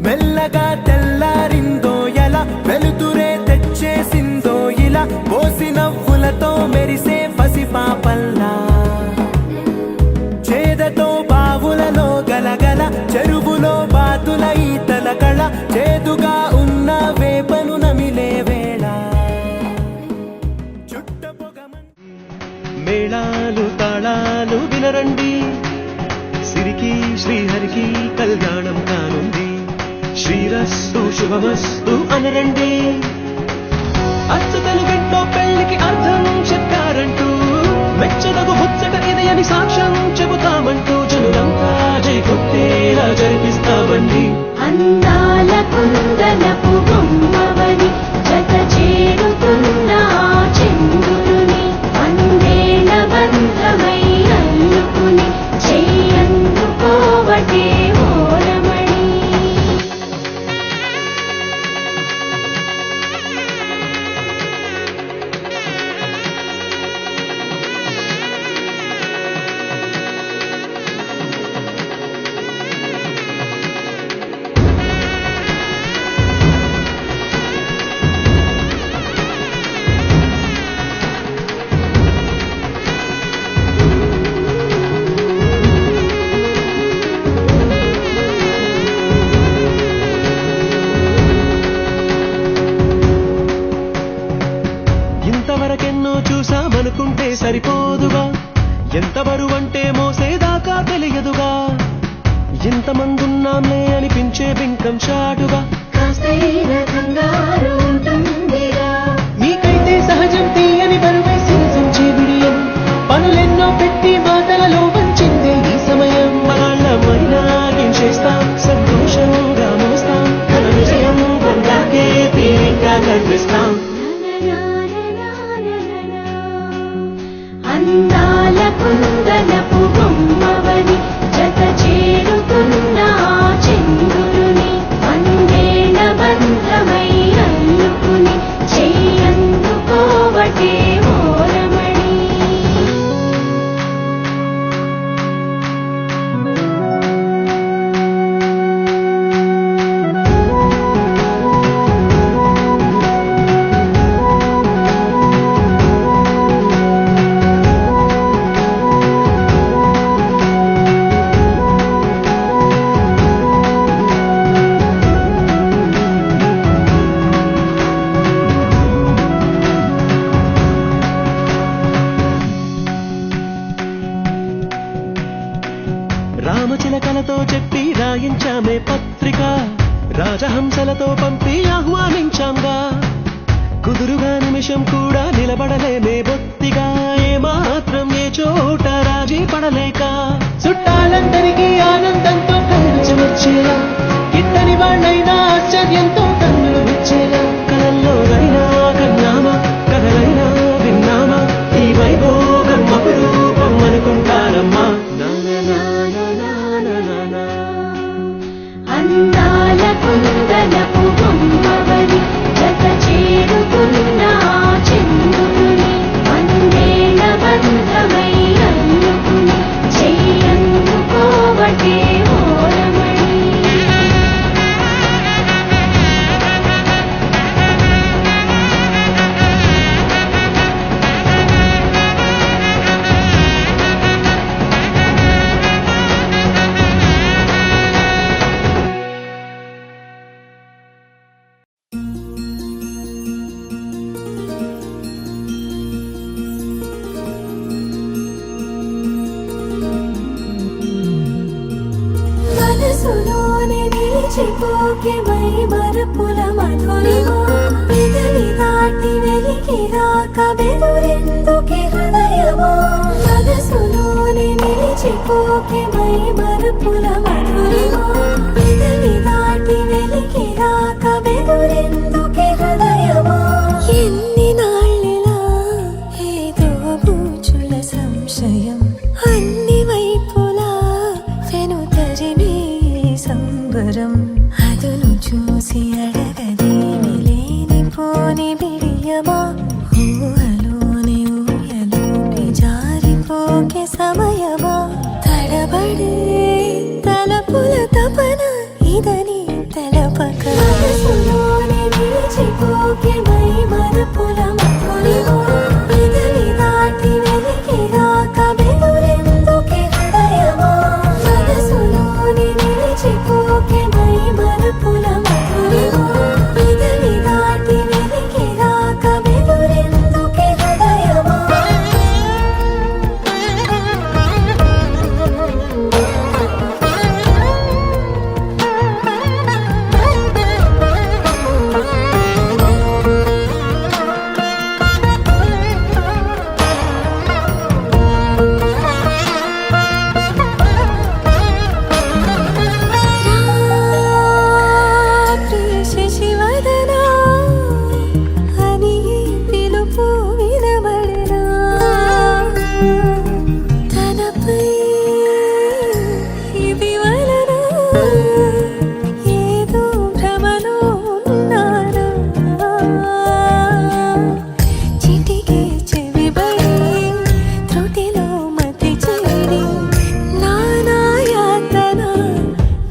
మెల్లగా తెల్లారిందో ఎలా వెలుతురే తెచ్చేసిందో ఇలా పోసి నవ్వులతో మెరిసే పసిపాపల్లా చేదతో బావులలో గలగల చెరువులో బాతుల ఈతల కళ చేదుగా ఉన్న వేపను నమిలే వేళ మేళాలు తాళాలు వినరండి సిరికి శ్రీహరికి కళ్యాణం కానుంది శ్రీరస్తు శుభమస్తు అనరండి అచ్చతలు గంటో పెళ్లికి అర్థం చెప్పారంటూ మెచ్చదగు ముచ్చట ఇది అని సాక్ష్యం చెబుతామంటూ జనులంతా జై కొట్టేలా జరిపిస్తామండి అందాల కుందనపు బొమ్మవని జత చేరుతున్న చంద్రుని అందేల బంధమై అల్లుకుని చెయ్యందుకోవటే ఇంతవరకెన్నో చూసామనుకుంటే సరిపోదుగా ఎంత బరువంటే మోసేదాకా తెలియదుగా ఇంతమందున్నాంలే అనిపించే బింకం చాటుగా మీకైతే సహజం తీయని బరువే సించే విడియం పనులెన్నో పెట్టి మాటలలో వంచిందే ఈ సమయం వాళ్ళమైనా ఏం చేస్తాం సంతోషంగా మోస్తాం తన విజయం పొందాకే తీరిగ్గా కనిపిస్తాం అందాల కుందనపు బొమ్మవని జత చేరుతున్న చంద్రుని అందేల బంధమై అల్లుకుని చెయ్యందుకోవటే ఓరమణి రామచిలకలతో చెప్పి రాయించామే పత్రిక రాజహంసలతో పంపి ఆహ్వానించాంగా కుదురుగా నిమిషం కూడా నిలబడలేమే బొత్తిగా ఏమాత్రం ఏ చోట రాజీ పడలేక చుట్టాలందరికీ ఆనందంతో కళ్ళు వచ్చేలా ఇద్దరి వాళ్ళైనా ఆశ్చర్యంతో కన్నులు వచ్చేలా కలల్లోనైనా కన్నామా కథలైనా విన్నామా ఈ వైభోగం అపురూపం అనుకుంటారమ్మా అందాల కుందనపు బొమ్మవని జత చేరుతున్న చంద్రుని అందేల బంధమై అల్లుకుని చెయ్యందుకోవటే ఓరమణి నిలిచిపోకే మై మరపుల మధురిమా పెదవి దాటి వెలికి రాక బెదురెందుకే హృదయమా మనసులోనే నిలిచిపోకే మై మరపుల మధురిమా పెదవి దాటి వెలికి రాక బెదురెందుకే హృదయమా ఎన్ని నాళ్ళిలా ఏదో బూచుల సంశయం అన్ని వైపులా వెనుతరిమే సంబరం అదును చూసి అడగదేమి లేనిపోని బిడియమా ఊహలోని ఊయలోకి జారిపోకే సమయమా తడబడే తలపుల తపన ఇదని తెలపక మనసులోనే నిలిచిపోకే మై మరపుల మధురిమా పెదవి దాటి వెలికి రాక బెదురెందుకే హృదయమా మనసులోనే నిలిచిపోకే మై మరపుల మధురిమా పెదవి దాటి వెలికి రాక బెదురెందుకే హృదయమా శశివదనా అని పిలుపు వినబడనా తనపై ఇది వలన ఏదో భ్రమలో ఉన్నానా చిటికే చెవిబడి త్రుటిలో మతి చేరి నానాయాతన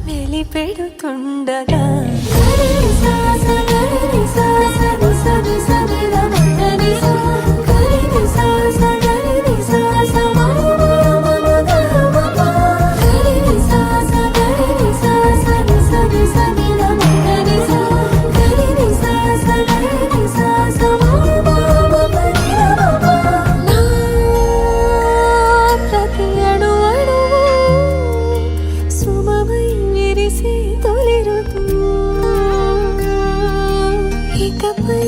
వెలిపెడుతుండగా ప్రతి అణు అణువు సుమమై విరిసే తొలి ఋతువు ఇకపై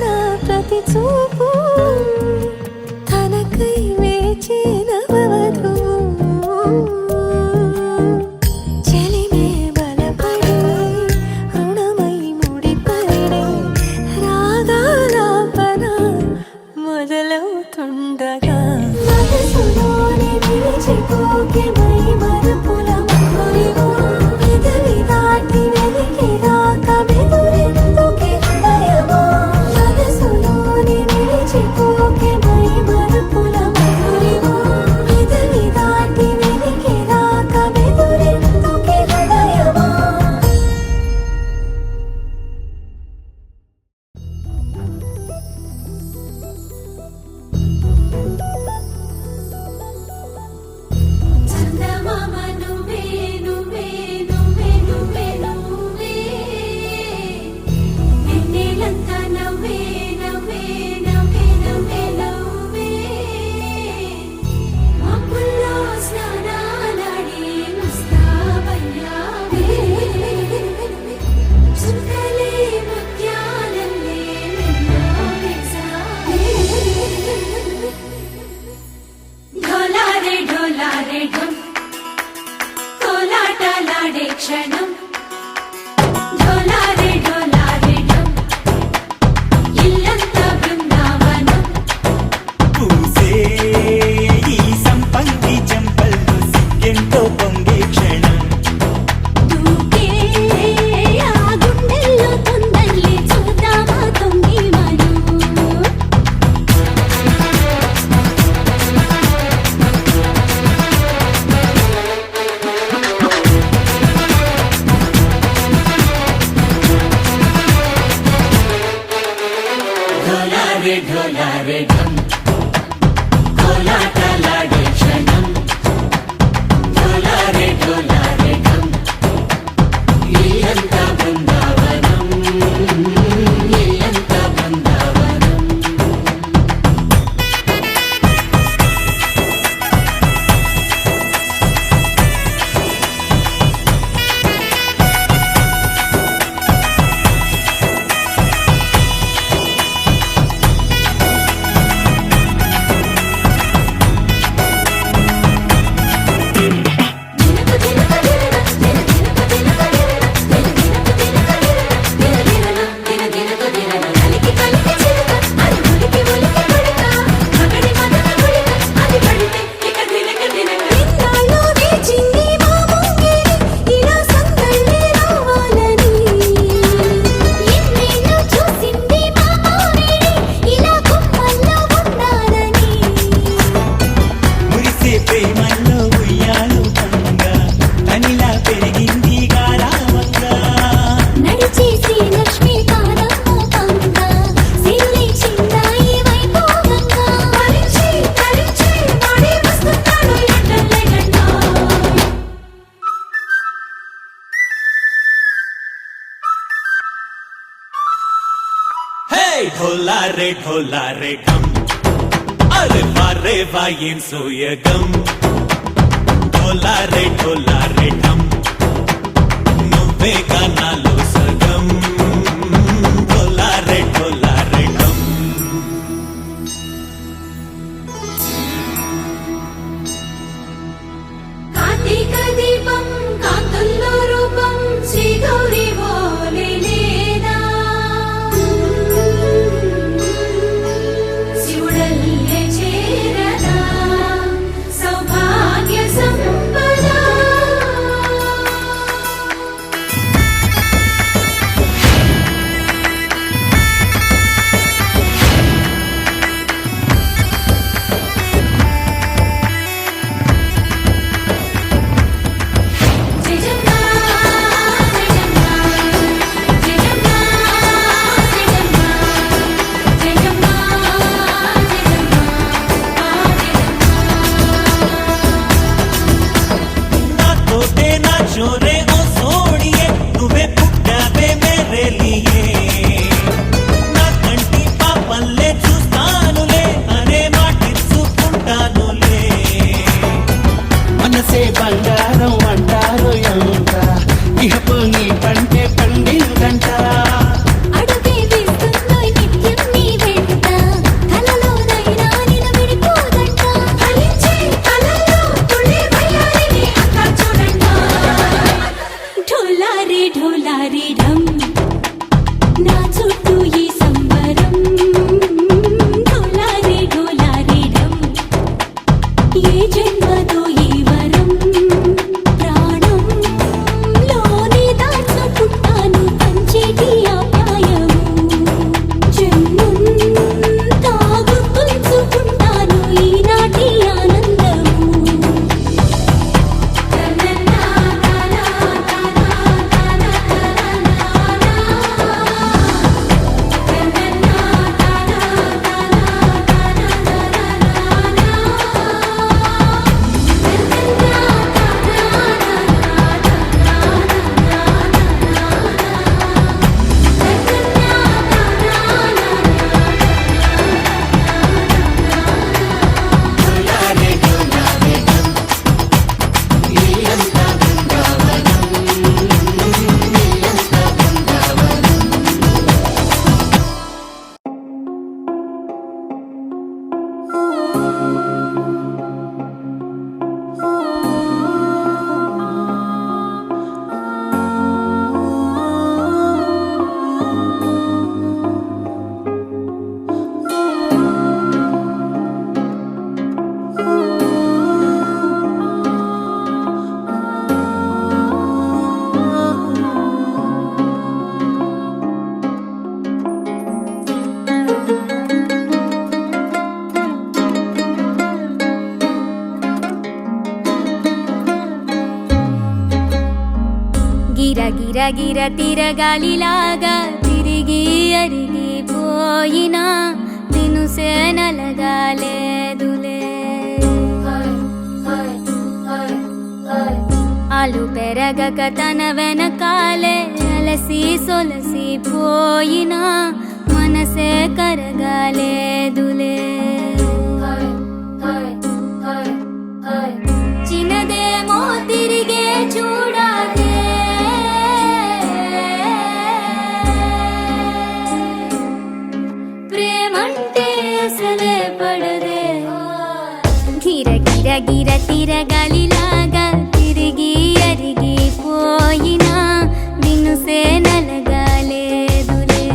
నా ప్రతి చూపు తనకై వేచి నవవధువు చెలిమే బలపడి రుణమై ముడిపడి రాగాలాపన మొదలవుతుండగా మనసులోనే నిలిచిపోకే మై మరపుల మధురిమా పెదవి దాటి వెలికి రాక బెదురెందుకే హృదయమా మనసులోనే నిలిచిపోకే మై మరపుల మధురిమా పెదవి దాటి వెలికి రాక బెదురెందుకే హృదయమా చందమామ నువ్వే నువ్వే నువ్వే నువ్వే నువ్వే ఎన్నెలంతా నవ్వే నవ్వే నవ్వే నవ్వే నవ్వే మబ్బుల్లో స్నానాలాడి ముస్తాబయ్యావే చుక్కలే ముత్యాలల్లే వెన్నోవేశావే ढोलारे ढोलारे ढम कोलाटलाडे क्षणं ढोलारे ढोलारे ढम इल्लंता बृंदावनं పూసే ఈ సంపంగి చెంపల్లో సిగ్గెంతో పొంగే క్షణం దూకే ఆ గుండెల్లో తొందల్లి చూద్దామా తొంగి మనం ढोलारे ढोलारे ढम कोलाटलाडे क्षणं ढोलारे ढोलारे ढम ఇల్లంతా బృందావనం ఇల్లంతా బృందావనం ढोला रे ढम अरे वारे वायें सोयगम ढोला रे ढम నువ్వే గానాలో సగం ढोला रे ढम కార్తీక దీపం కాంతుల్లో రూపం శ్రీ గౌరీ ఓలేనేదా శివుడల్లే చేరదా సౌభాగ్య సంపద चोरे ओ सोड़िए तुम्हें पुट्टावे मेरे लिए ना कंटी पापल्ले చూస్తానులే అనే మాటిచ్చుకుంటానులే మనసే బంగారం అంటారు ఎంత ఇహ పొంగి పంటే పండిందంట అడుగే వేస్తుందోయ్ నిత్యం నీ వెంట కలలోనైనా నిన్ను విడిపోదంట ఫలించే కలలో తుళ్ళే వయ్యారిని అంతా చూడంట ढोला रे ढम నా చుట్టూ ఈ సంబరం ढोला रे ढम ఏ జన్మతో ఈ వరం ప్రాణం లోనే దాచుకుంటాను పంచేటి ఆప్యాయము జన్మం తాగుతుంచుకుంటాను ఈనాటి ఆనందము గిర తిరగాలిలాగా తిరిగి అరిగిపోయినా దినుసే నలగాలేదులే ఆలు పెరగక తన వెనకాలే అలసి సొలసి పోయినా మనసే కరగాలేదులే చిన్నదేమో తిరిగే చూడాలి ప్రేమంటే అసలే పడదే గిర తిరగాలిలాగా తిరిగి అరిగిపోయినా దినుసే నలగాలేదులే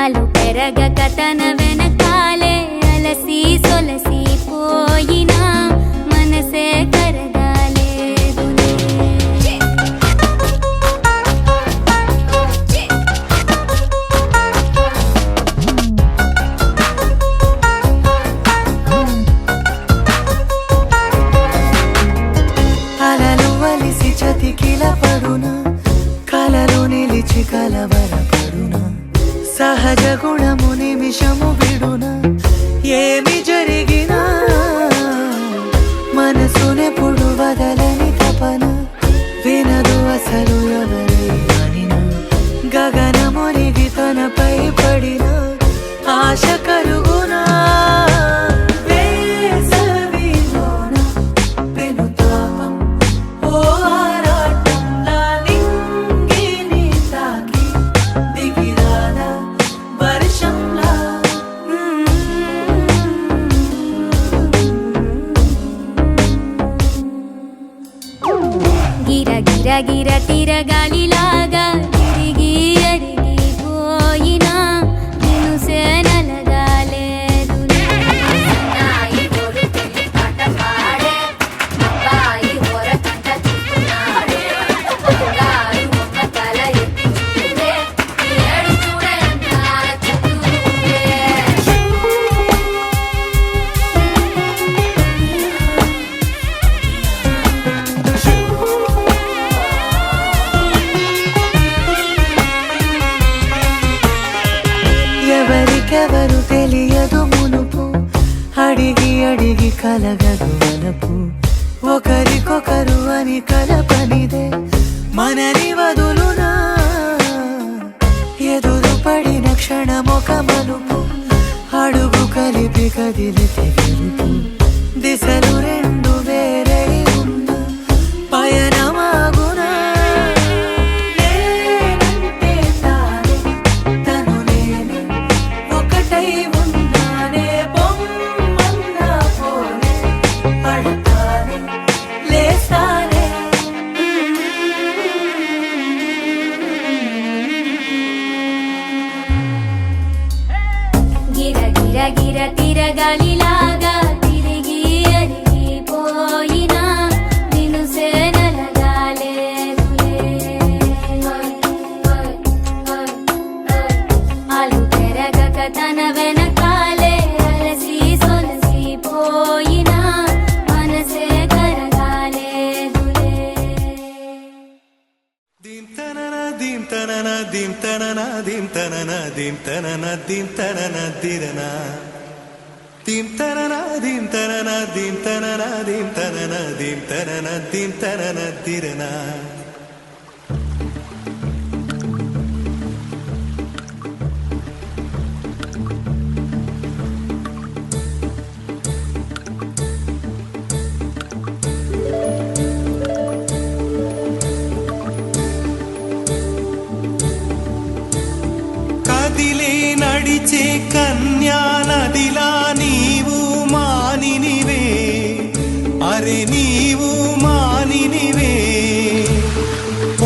అలు పెరగక తన వెనకాలే అలసి సొలసి పోయినా మనసే కరగాలేదులే చతికిల పడునా కలలో నిలిచి కలవరపడునా సహజ గుణము నిమిషము విడునా ఏమి జరిగినా మనసునెప్పుడు వదలని తపన వినదు అసలు ఎవరి అనినా గిర గిర గిర తిరగాలిలాగా తిరిగి అరిగిపోయినా నినుసే నలగాలేదులే. నాయి గోరు పెళ్లి పాట పాడే అబ్బాయి ఓరకంట చూపునాడే గారు మొక్క తల ఎత్తి చూడే ఏడు చూడే అందాల చుట్టూరే. ఎవరికెవరు తెలియదు మునుపు అడిగి అడిగి కలగదు వలపు ఒకరికొకరు అని కలపనిదే మనని వదులునా ఎదురు పడిన క్షణమొక మలుపు అడుగు కలిపి కదిలితే గెలుపు దిశలు రెండు వేరే ఉన్న పయనమాగునా నేనంటే తానే తను నేనే ఒకటై ఉన్నానే బొమ్మన్నా పోనే పడతానే లేస్తానే గిర గిర గిర తిరగాలిలాగా తిరిగి అరిగిపోయినా నినుసే నలగాలేదులే. అలు పెరగక తన వెనకాలే అలసి సొలసిపోయినా మనసే కరగాలేదులే. దీం తనన దీం తనన దీం తనన దీం తనన దీం తనన దీం తనన దిరన దీం తనన దీం తనన దీం తనన దీం తనన దీం తనన దీం తనన దిరన. కదిలే నడిచే కన్యా నదిలా నీవు మానినివే అరే నీవు మానినివే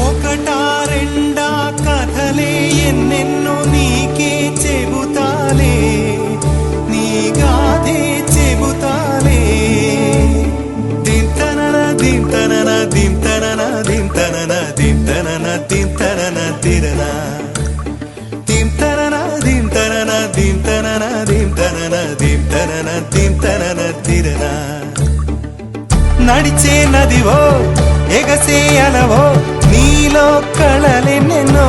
ఒకటా రెండా కథలే ఎన్నెన్నో నీకే చెబుతాలే నీ గాథే చెబుతాలే. దింతనన దింతనన దింతనన దింతనన దింతనన దింతనన తిరనా దీం తనన దీం తనన దీం తనన దీం తనన దీం తనన దీం తనన తిరనా. నడిచే నదివో ఎగసే అలవో నీలో కళలెన్నెన్నో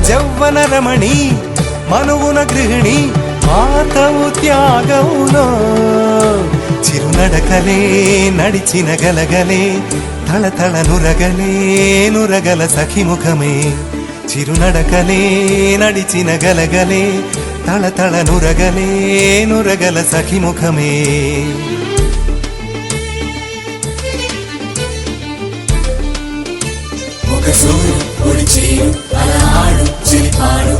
జవ్వన రమణి మనువున గృహిణి మాతవు త్యాగములో చిరునడకలే నడిచిన గలగలే తళతళ నురగలే నురగల సఖిముఖమే చిరునడకలే నడిచిన గలగలే తళతళ నురగలే నురగల సఖిముఖమే. ఒక సూరు పొడిచేరు అలా ఆడు చిలిపాడు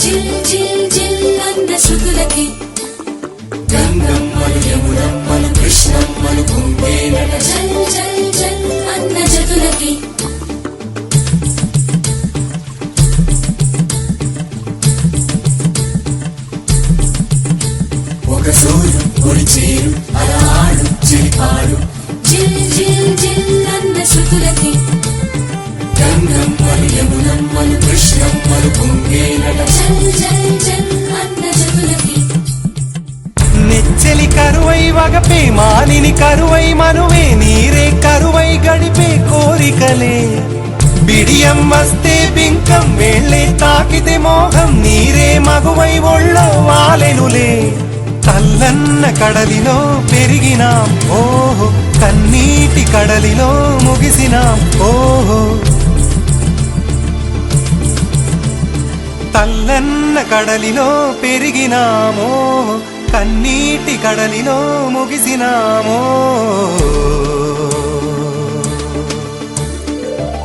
జిల్ జిల్ జిల్ అన్న శృతులకి గంగమ్మలు యమునమ్మలు కృష్ణమ్మలు కుంగేనట జల్ జల్ జల్ అన్న జతులకి ఒక సూరు పొడిచేరు అలా ఆడు చిలిపాడు జిల్ జిల్ జిల్ అన్న శృతులకి గంగమ్మలు యమునమ్మలు కృష్ణమ్మలు కుంగేనట జల్ జల్ జల్ అన్న జతులకి నెచ్చెలి కరువై వగపే మానిని కరువై మనువే నీరే కరువై గడిపే కోరికలే బిడియం వస్తే బింకం వేళ్ళే తాకితే మోహం నీరే మగువై ఒళ్ళో వాలెనులే. తల్లన్న కడలిలో పెరిగినాం ఓహో కన్నీటి కడలిలో ముగిసినాం ఓహో తల్లన్న కడలిలో పెరిగినామో కన్నీటి కడలిలో ముగిసినామో.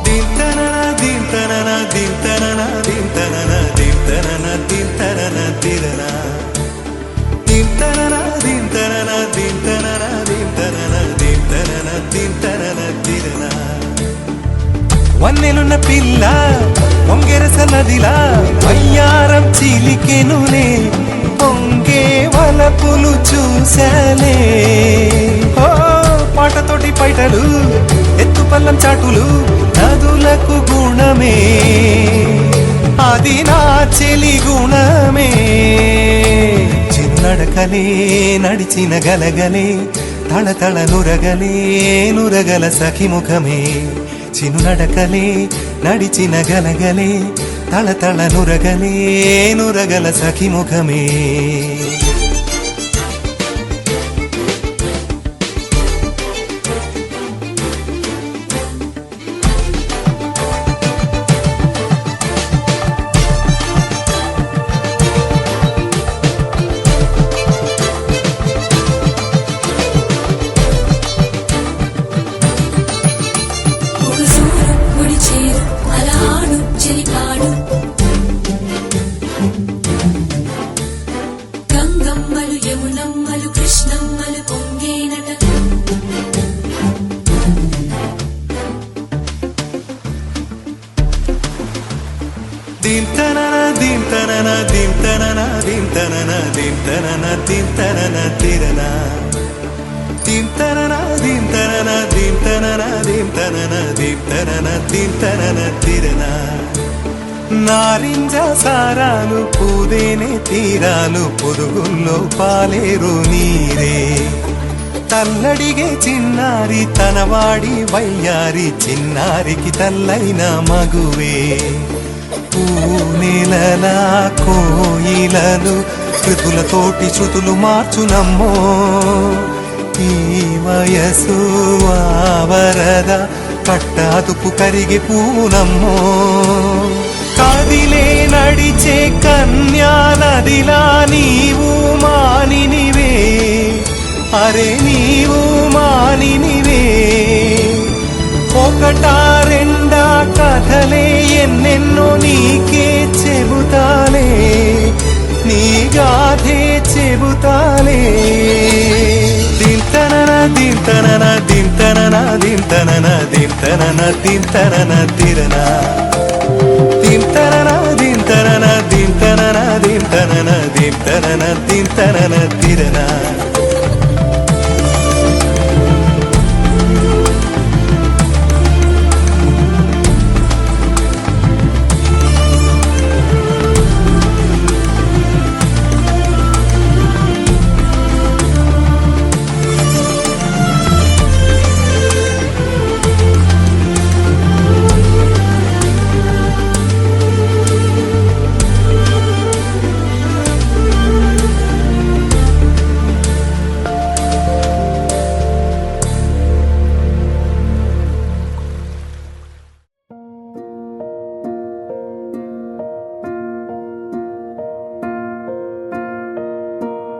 దింతనన దింతనన దింతనన దింతనన దింతనన దింతనన దిరన దింతనన దింతనన దింతనన దింతనన దింతనన దింతనన దిరన. వన్నెలున్న పిల్ల పొంగెరస నదిలా వయ్యారం చిలికెనులే పొంగే వలపులు చూశాలే ఓ పాటతోటి పైటలు ఎత్తు పల్లం చాటులు నదులకు గుణమే అది నా చెలి గుణమే చిన్నడకలే నడిచిన గలగలే తళతళ నురగలే నురగల సఖిముఖమే చిన్నడకలే నడిచిన గలగలే తళతళ నురగలే నురగల సఖిముఖమే పొగసూరు పొడిచేరు అలహాడు చెలికాడు గంగమ్మలు యమునమ్మలు కృష్ణమ్మలు పొంగేనట దింతనన దింతనన దింతనన దింతనన దింతనన దింతనన తిరనా దింతనన దింతనన దింతనన దింతనన దింతనన దింతనన తిరనా నారింజ సారాలు పూదేనే తీరాలు పొరుగుల్లో పాలేరు నీరే తల్లడిగే చిన్నారి తనవాడి వయ్యారి చిన్నారికి తల్లైన మగువే పూనెలలా కోయిలలు కృతులతోటి శృతులు మార్చునమ్మో ఈ వయసు ఆవరద కట్టాదుపు కరిగి పూనమ్మో కదిలే నడిచే కన్యానదిలా నీవు మానినివే అరే నీవు మానినివే ఒకటా రెండా కథలే ఎన్నెన్నో నీకే చెబుతాలే నీ గాథే చెబుతాలే దింతనన దింతనన దింతనన దింతనన దింతనన దింతనన తిరనా దింతనన దింతనన దింతనన దింతనన దింతనన దింతనన తిరనా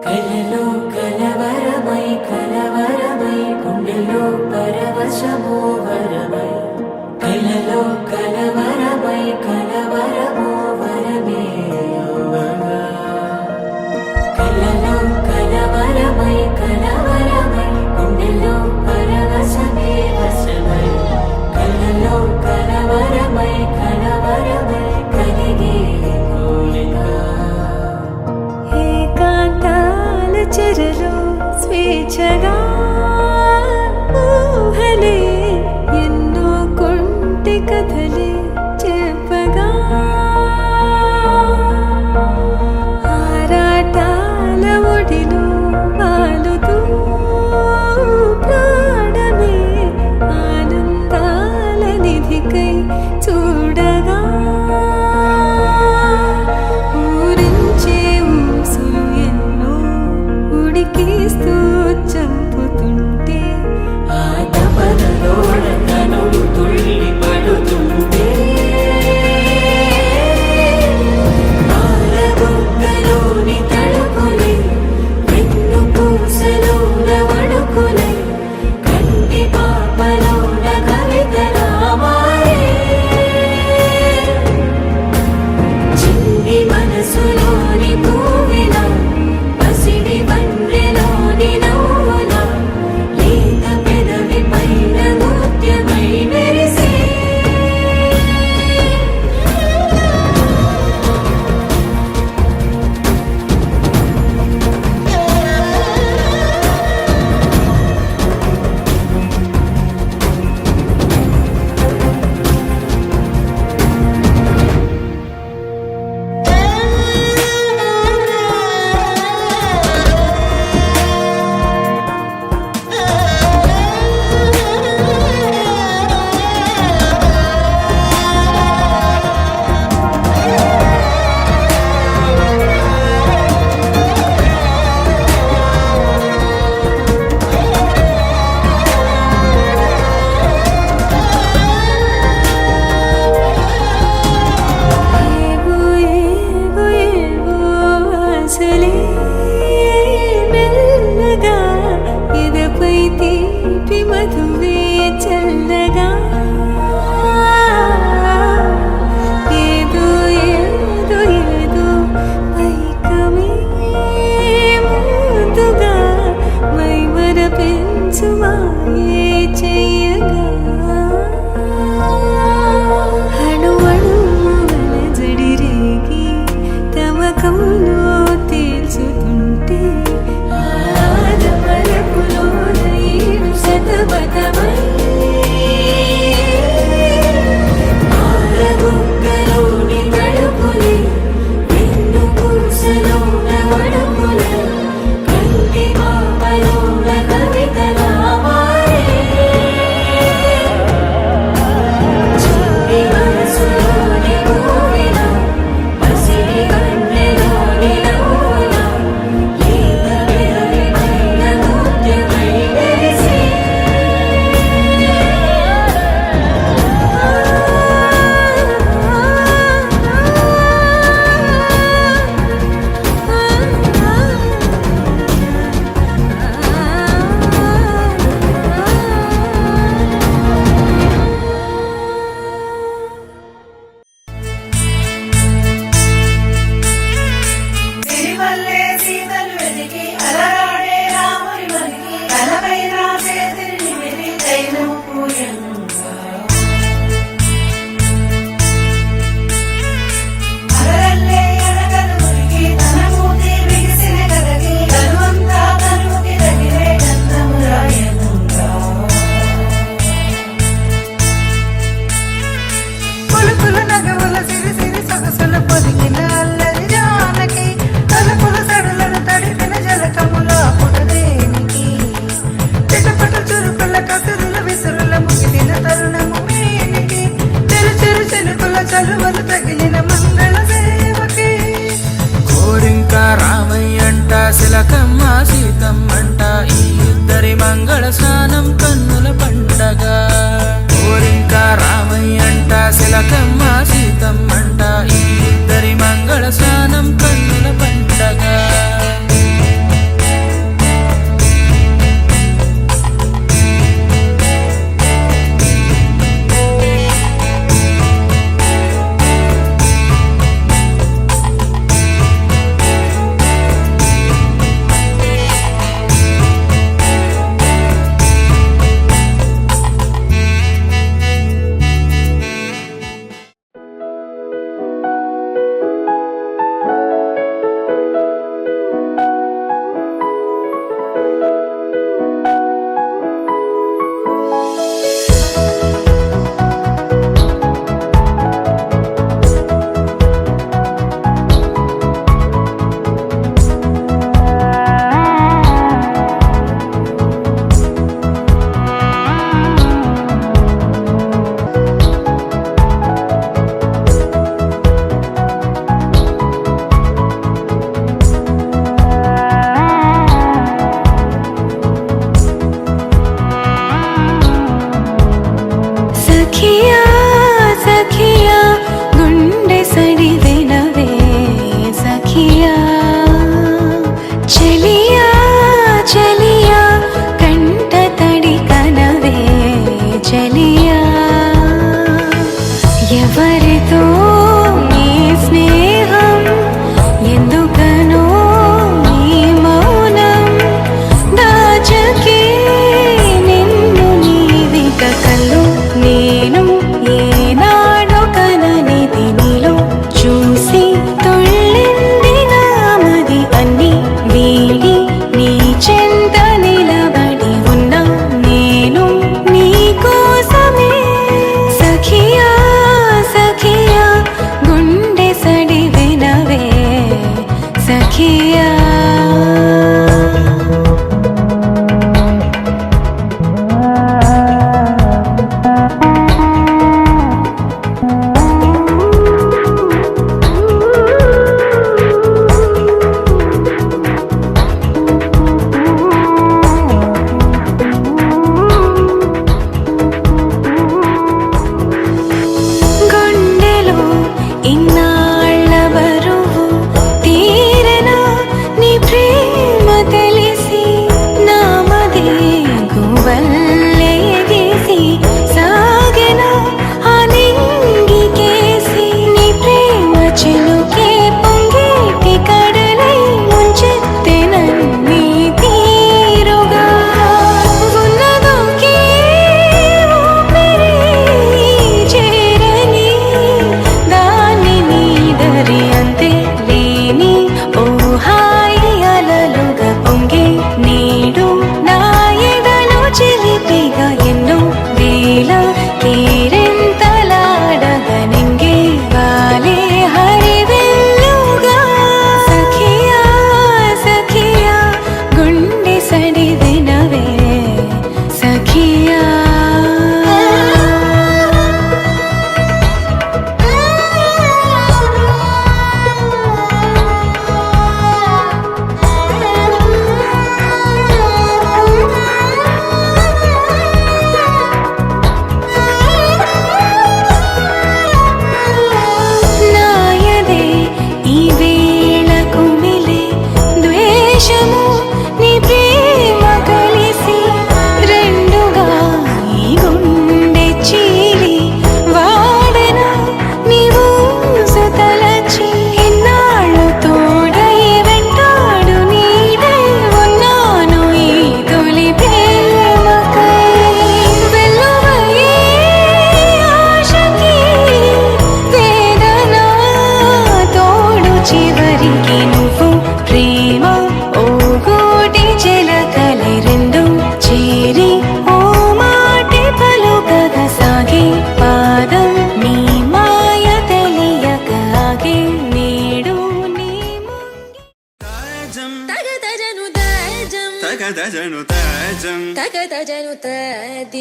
కలలో కలవరమై కలవరమై గుండెలో పరవశమో వరమై కలలో కలవరమై కలవరమో వరమే అవ్వగా కలలో కలవరమై కలవరమై గుండెలో పరవశమే వశమై కలలో కలవరమై కలవరమై కలిగే కోరిక ఏకాంతాల చెరలో స్వేచ్ఛగా ఊహలే ఎన్నో కొంటి కథలే చెప్పగా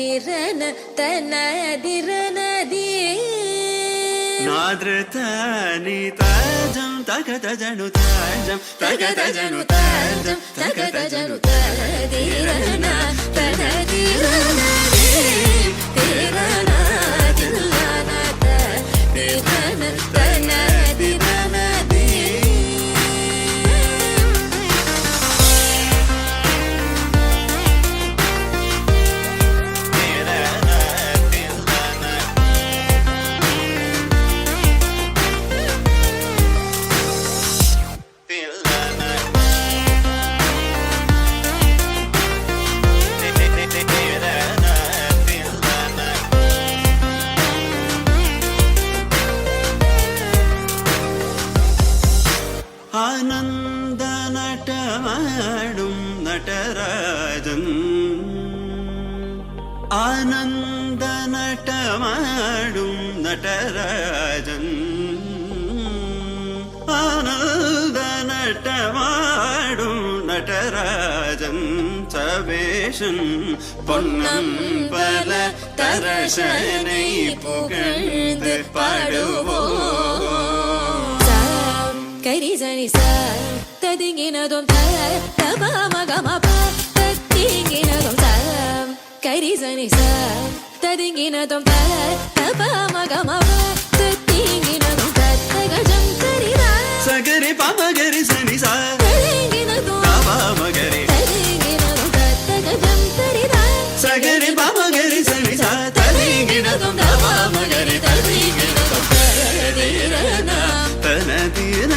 ದಿರನ ತನ ದಿರನ ದಿ ನಾದೃತ ನಿ ತಾಜಂ ತಗತ ಜನು ತಾಜಂ ತಗತ ಜನು ತಾಜಂ ತಗತ ಜನು ದಿರನ ತನ ದಿರನ ದಿ ದಿರನ ದಿಲ್ಲನ ತ ದಿರನ ತನ ದಿರನ ದಿ ആനന്ദ നടമാടും നടരാജൻ ആനന്ദ നടമാടും നടരാജൻ ആനന്ദ നടമാടും നടരാജൻ സവേശൻ പൊന്നമ്പല തരശனை புகழ்ந்து பாடுவோம் கரிசனி ச ததிங்கினதும் த தபமகமப தத்திங்கினதும் த கரிசனி ச ததிங்கினதும் த தபமகமப தத்திங்கினதும் த தகஜம் கரிதா சகரி பமகரி சனி ச ததிங்கினதும் தபமகரி ததிங்கினதும் த தகஜம் கரிதா சகரி பமகரி சனி ச ததிங்கினதும் தபமகரி ததிங்கினதும் ததிரன தனதிரன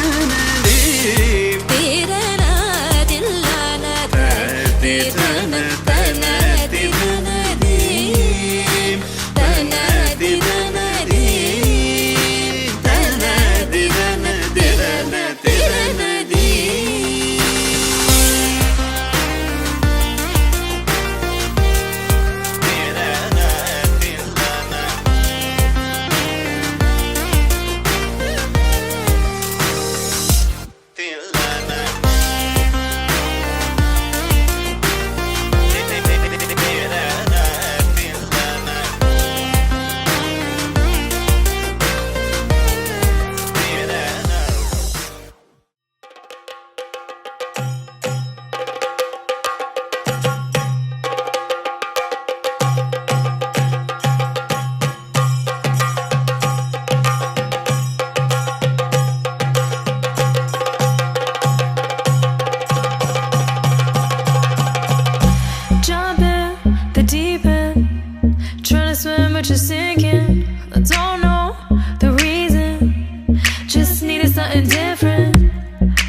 but you're sinking. I don't know the reason, just needed something different.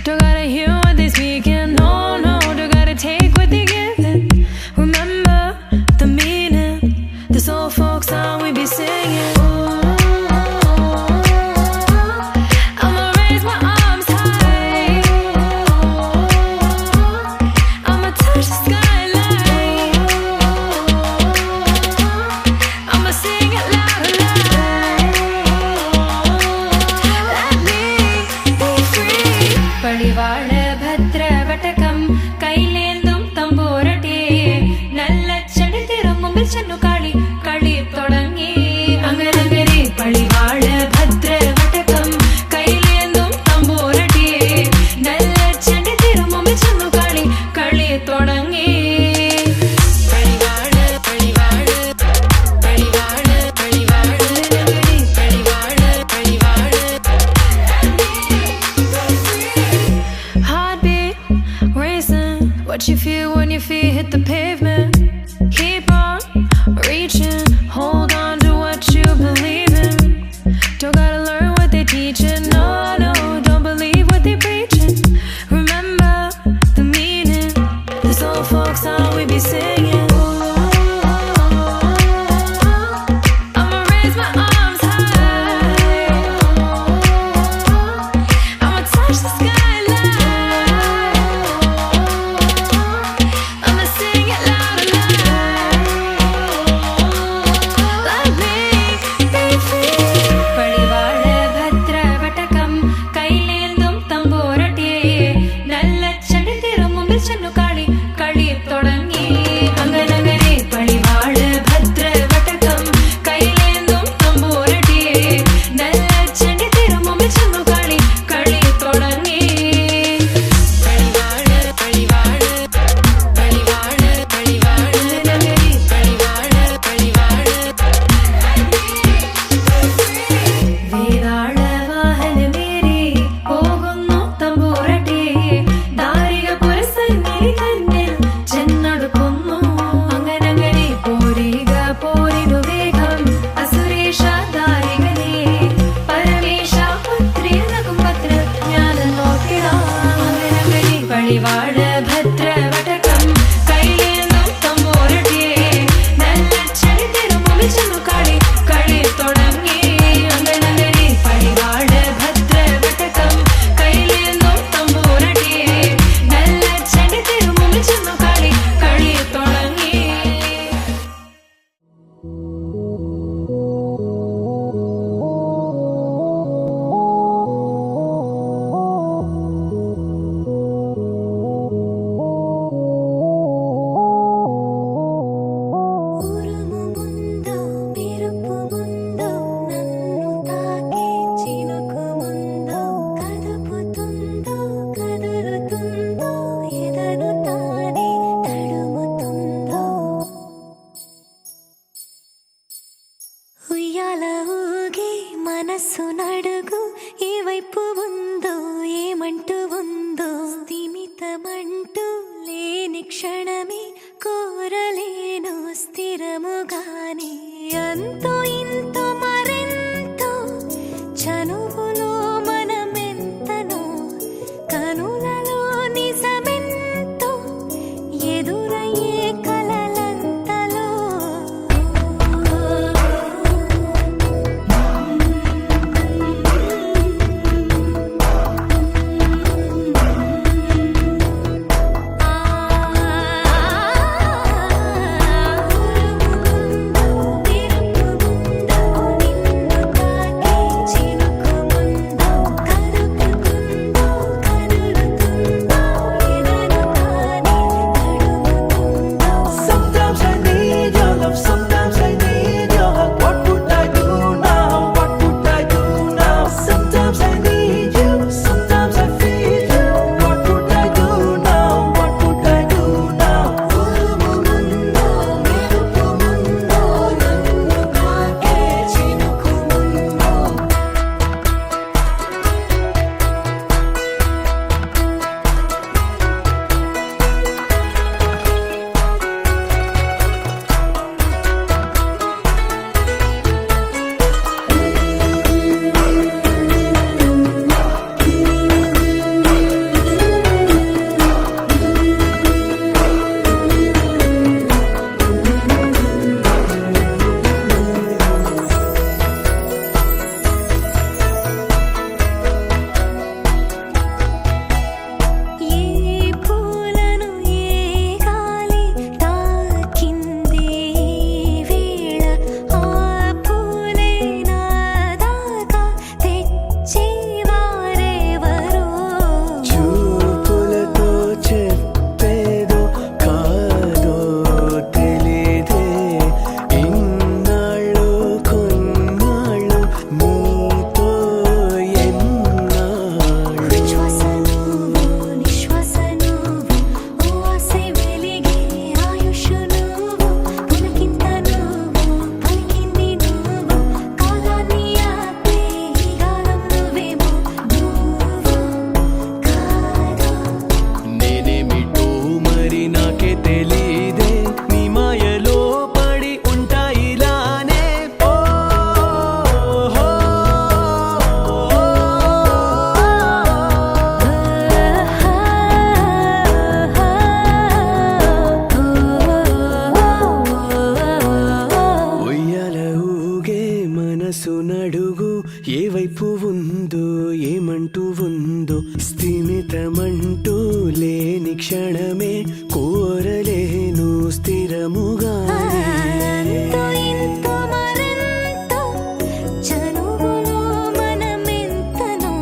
Don't gotta hear what they speaking, no, no. Don't gotta take what they giving. Remember the meaning, this old folk song we be singing. I'ma raise my arms high, I'ma touch the skyline, I'ma sing it loud and loud. Let me be free. പടിവാള ഭദ്രവടകം കൈലേന്തും തമ്പൂരട്ടെ നല്ല ചെടി തിരുമുമ്പിൽ ചെന്നു കളി കളി തുടങ്ങി അങ്ങനങ്ങനെ പടിവാള ഭദ്രവടകം കൈലേന്തും തമ്പൂരട്ടെ നല്ല ചെടി തിരുമുമ്പിൽ ചെന്നു കളി കളി തുടങ്ങി പടിവാള പടിവാള പടിവാള പടിവാള പടിവാള പടിവാള Heartbeat racing, what you feel when your feet hit the pavement. Keep on reaching, hold on to what you believe in. Don't gotta learn what they teaching, no, no, don't believe what they preaching. Remember the meaning, this old folk song we be singing. I'ma raise my arms high, I'ma touch the skyline, I'ma sing it loud and loud. ఉయ్యాల ఊగే మనస్సు నడుగు ఏ వైపు ఉందో ఏమంటూ ఉందో స్థిమితమంటూ లేని క్షణమే కోరలేను స్థిరముగానే అంతో ఇంతో మరెంతో చనువులో మనమెంతనో కనులలో నిజమెంతో ఎదురయ్యే కలలంతలో Sometimes I need your love, sometimes I need your hug. What would I do now? What would I do now? Sometimes I need you, sometimes I feel you. What would I do now? What would I do now? ఉరుముముందో మెరుపుముందో నన్ను తాకే చినుకుముందో ఏ పూలను ఏ గాలి తాకింది వేళ ఆ పూలే నాదాకా తెచ్చేవారెవరో చూపులతో చెప్పేదో కాదో తెలీదే ఇన్నాళ్ళు కొన్నాళ్ళు నీతో ఎన్నాళ్ళు శ్వాస నువ్వు నిశ్వాస నువ్వు ఓ ఆసే వెలిగే ఆయుష్ నువ్వు పులకింత నువ్వు పలికింది నువ్వు కాలాన్ని ఆపే ఈ గాలం నువ్వేమో నువ్వు కాదా నేనేమిటో మరి నాకే తెలీదే నీ మాయలో పడి ఉంటా ఇలానే ఓ హో ఉయ్యాల ఊగే మనసు నడుగు ఏ వైపు ఉందో ఏమంటూ ఉందో స్థిమితమంటూ లేని క్షణమే కోరలేను స్థిరముగా అంతో ఇంతో మరెంతో చనువులో మనమెంతనో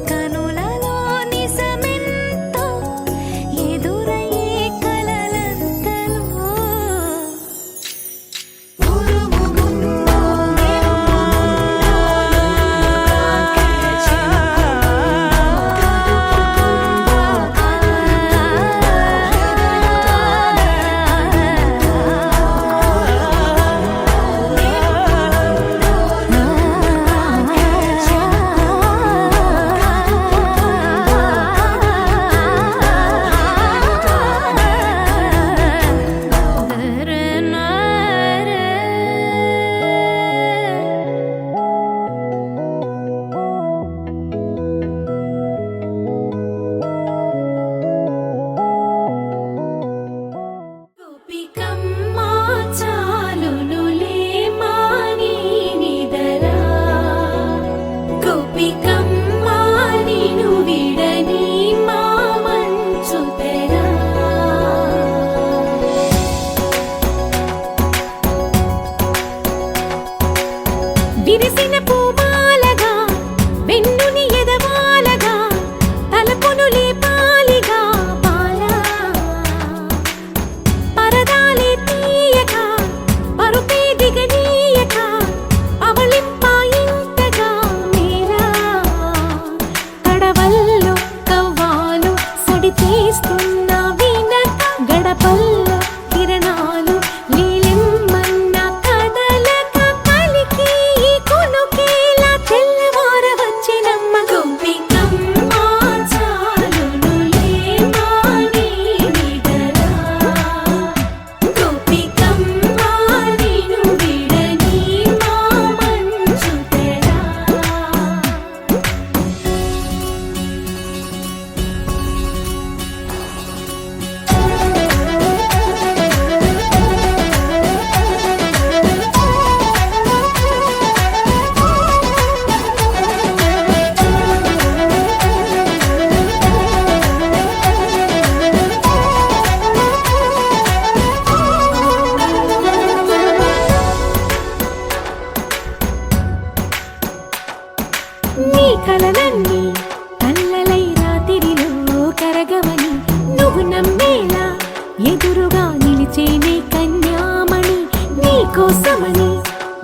కనులలో నిజమెంతో ఎదురయ్యే కలలంతలో ఉరుముముందో గోపికమ్మా చాలునులే మాని నిదరా గోపికమ్మా నిను విడని మా మంచు తెరా విరిసిన పూమాలగా వెన్నుని ఎదవాలగా తలపును లేపాలిగా బాలా పరదాలే తీయక పరుపే దిగనీయక అవళింపాయింతగా మీరా కడవల్లో కవ్వాలు సడి చేస్తున్న వినక గడపల్లో కిరణాలు నీలిమ్మన్న కదలక కలికి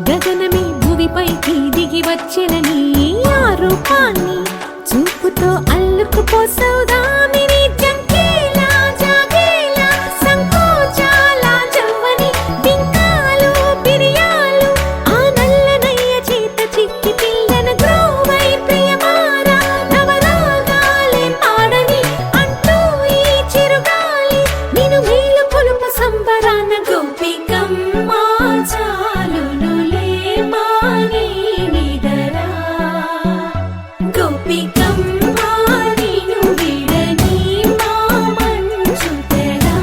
గగనమే భూమిపైకి దిగి వచ్చెనని ఆ రూపాన్ని చూపుతో అల్లుకుపోసౌదామిని జంకేలా జాగేలా సంకోచాల జవ్వని బింకాలు బిరియాలు ఆ నల్లనయ్య చేత చిక్కి పిల్లన గ్రోవై ప్రియమారా నవరాగాలే పాడని అంటూ ఈ చిరుగాలి నిన్ను మేలు కొలుపు సంబరాన గోపికమ్మ చాలునులే మాని నిదరా గోపికమ్మ నిన్ను విడని మా మంచు తెరా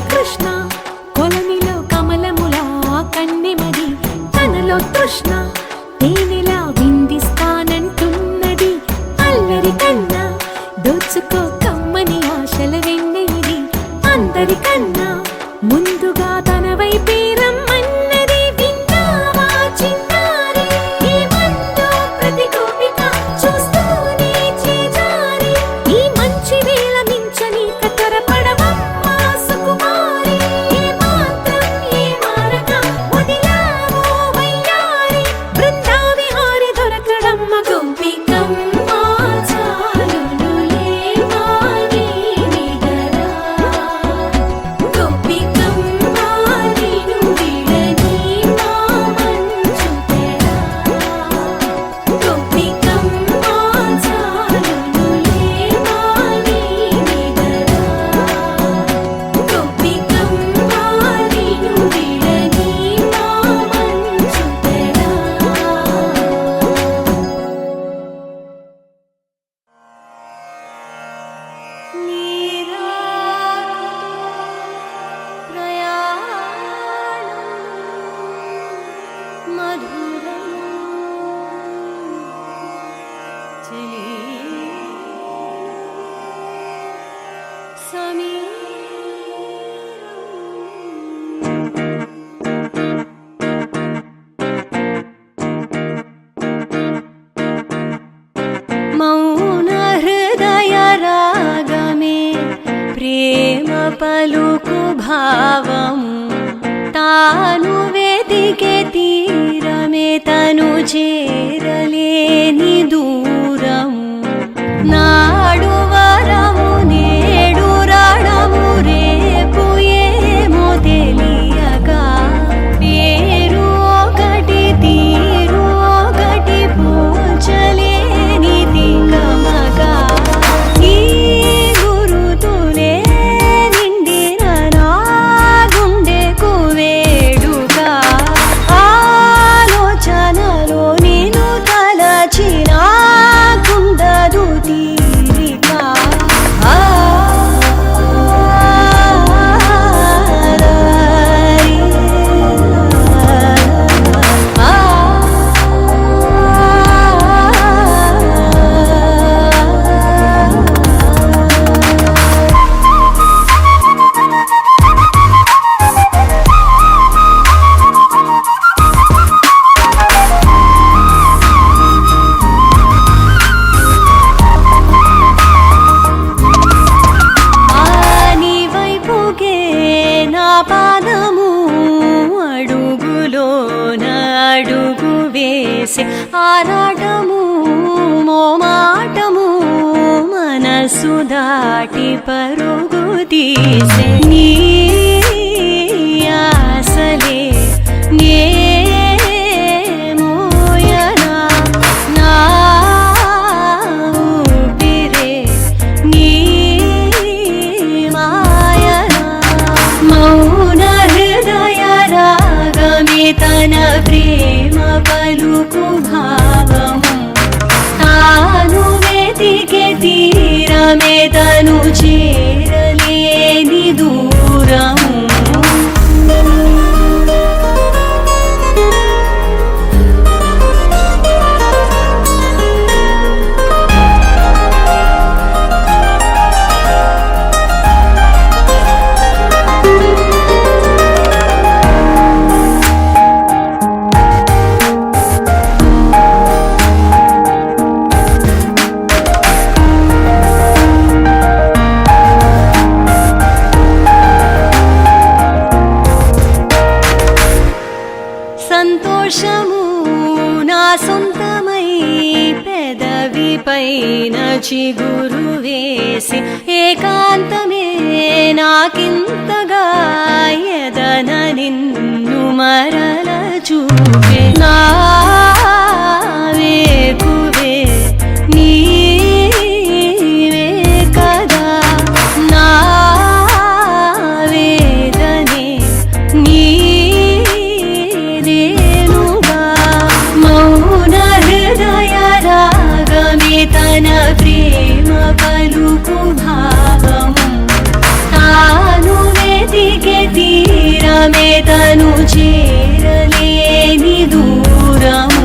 కృష్ణ కొలనిలో కమలములా కన్నెమది తనలో తృష్ణ తేనెలా విందిస్తానంటున్నది అల్లరి కన్నా దోచుకో కమ్మని ఆశల వెన్నెయిది అందరికన్నా ముందుగా తన వైపే రమ్మన్నది విన్నావా చిన్నారి ఏమందో ప్రతి గోపిక చూస్తూనే చేజారి ఈ మంచి వేళ మించని కతరపడవమ్మ సుకుమారి ఏ మాత్రం ఏ మారక వదిలావో వయ్యారి బృందావిహారి దొరకడమ్మ గోపికమ్మ చాలునులే మాని నిదరా గోపికమ్మ నిన్ను విడని మా మంచు తెరా గోపికమ్మ చాలునులే మాని నిదరా గోపికమ్మ నిన్ను విడని మా మంచు తెరా మౌన హృదయ రాగమే ప్రేమ పలుకు భావము తాను వెతికే తీరమే తను చేరలేని దూరము నాడు వరము నేడు రణము రేపు ఏమో తెలియక పేరు ఒకటి తీరు ఒకటి పోల్చలేని తికమగా ఈ గురుతులే నిండిన నా గుండెకు వేడుక ఆలోచనలో నిన్ను తలచిన కుందదు తీరిక నీ వైపుకే నా పాదము అడుగులోన అడుగు వేసే ఆరాటము మోమాటము మనసు దాటి పరుగు తీసే నీ ఆశలే నే మోయనా నా ఊపిరే నీ మాయనా మౌన హృదయ రాగమే తన ప్రేమ పలుకు భావము వెతికే తీరమే తను చేరలేని దూరము సంతోషము నా సొంతమై పెదవి పైన చిగురు వేసి ఏకాంతమే నాకింతగా ఎదన నిన్ను మరల చూపే నా వేకువే నీవే కదా నా వేదనే నీ తన ప్రేమ పలుకు భావము తాను వెతికే తీరమే తను చేరలేని దూరము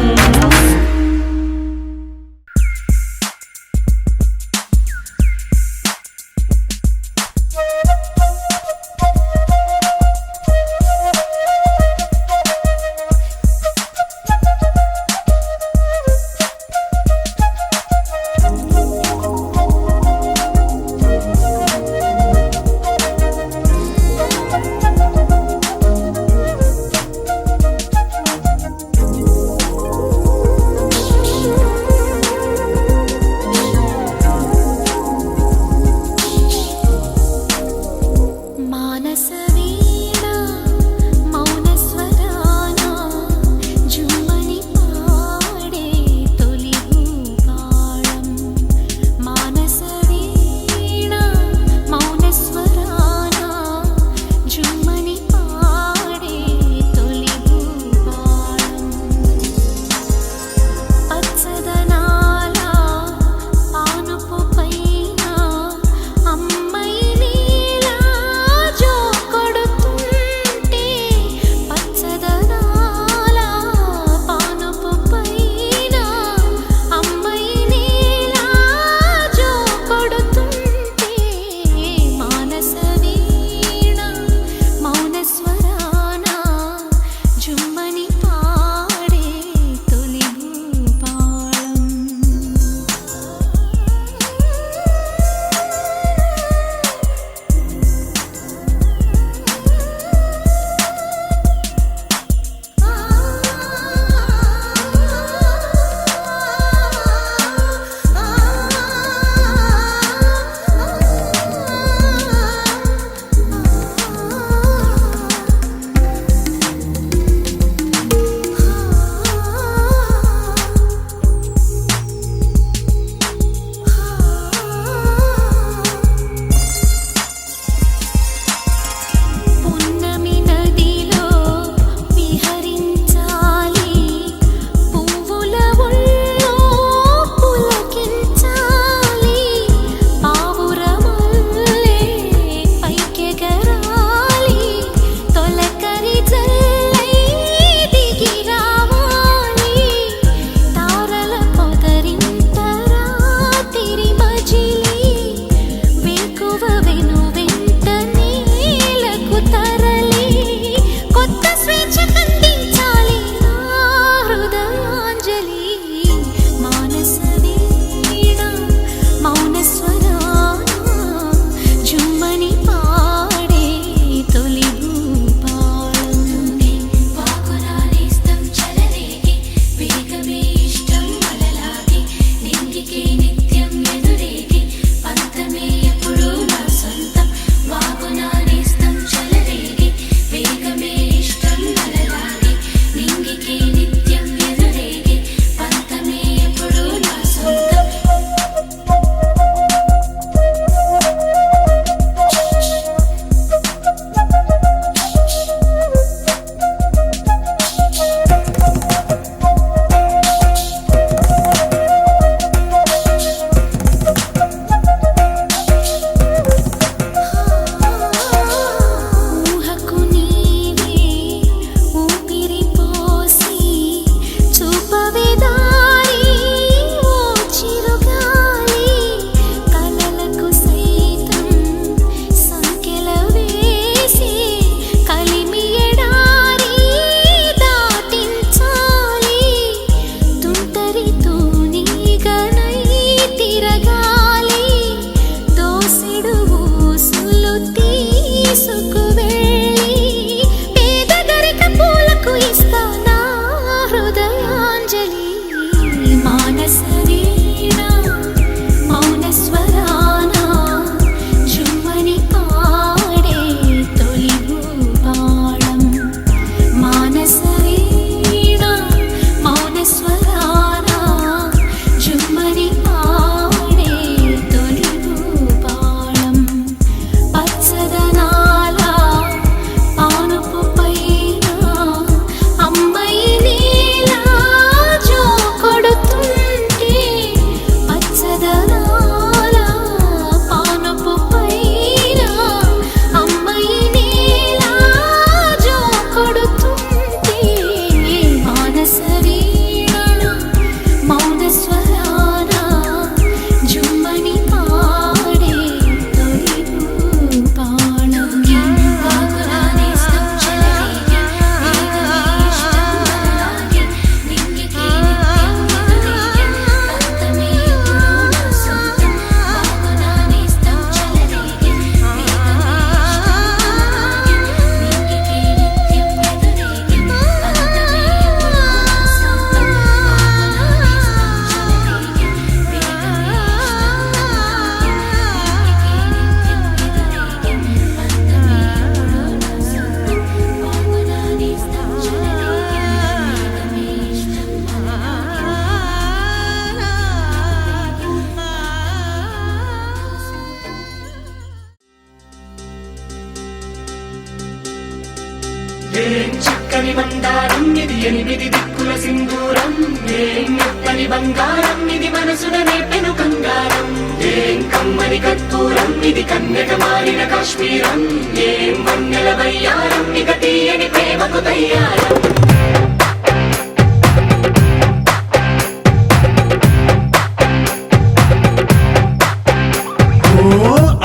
చక్కని మందారం ఇది ఎనిమిది దిక్కుల సింధూరం ఏం మెత్తని బంగారం ఇది మనసున నేపెను కంగారం ఏం కమ్మని కత్తూరం ఇది కన్యక మారిన కాశ్మీరం ఏం వన్నెల వయ్యారం ఇక తీయని ప్రేమకు తయ్యారం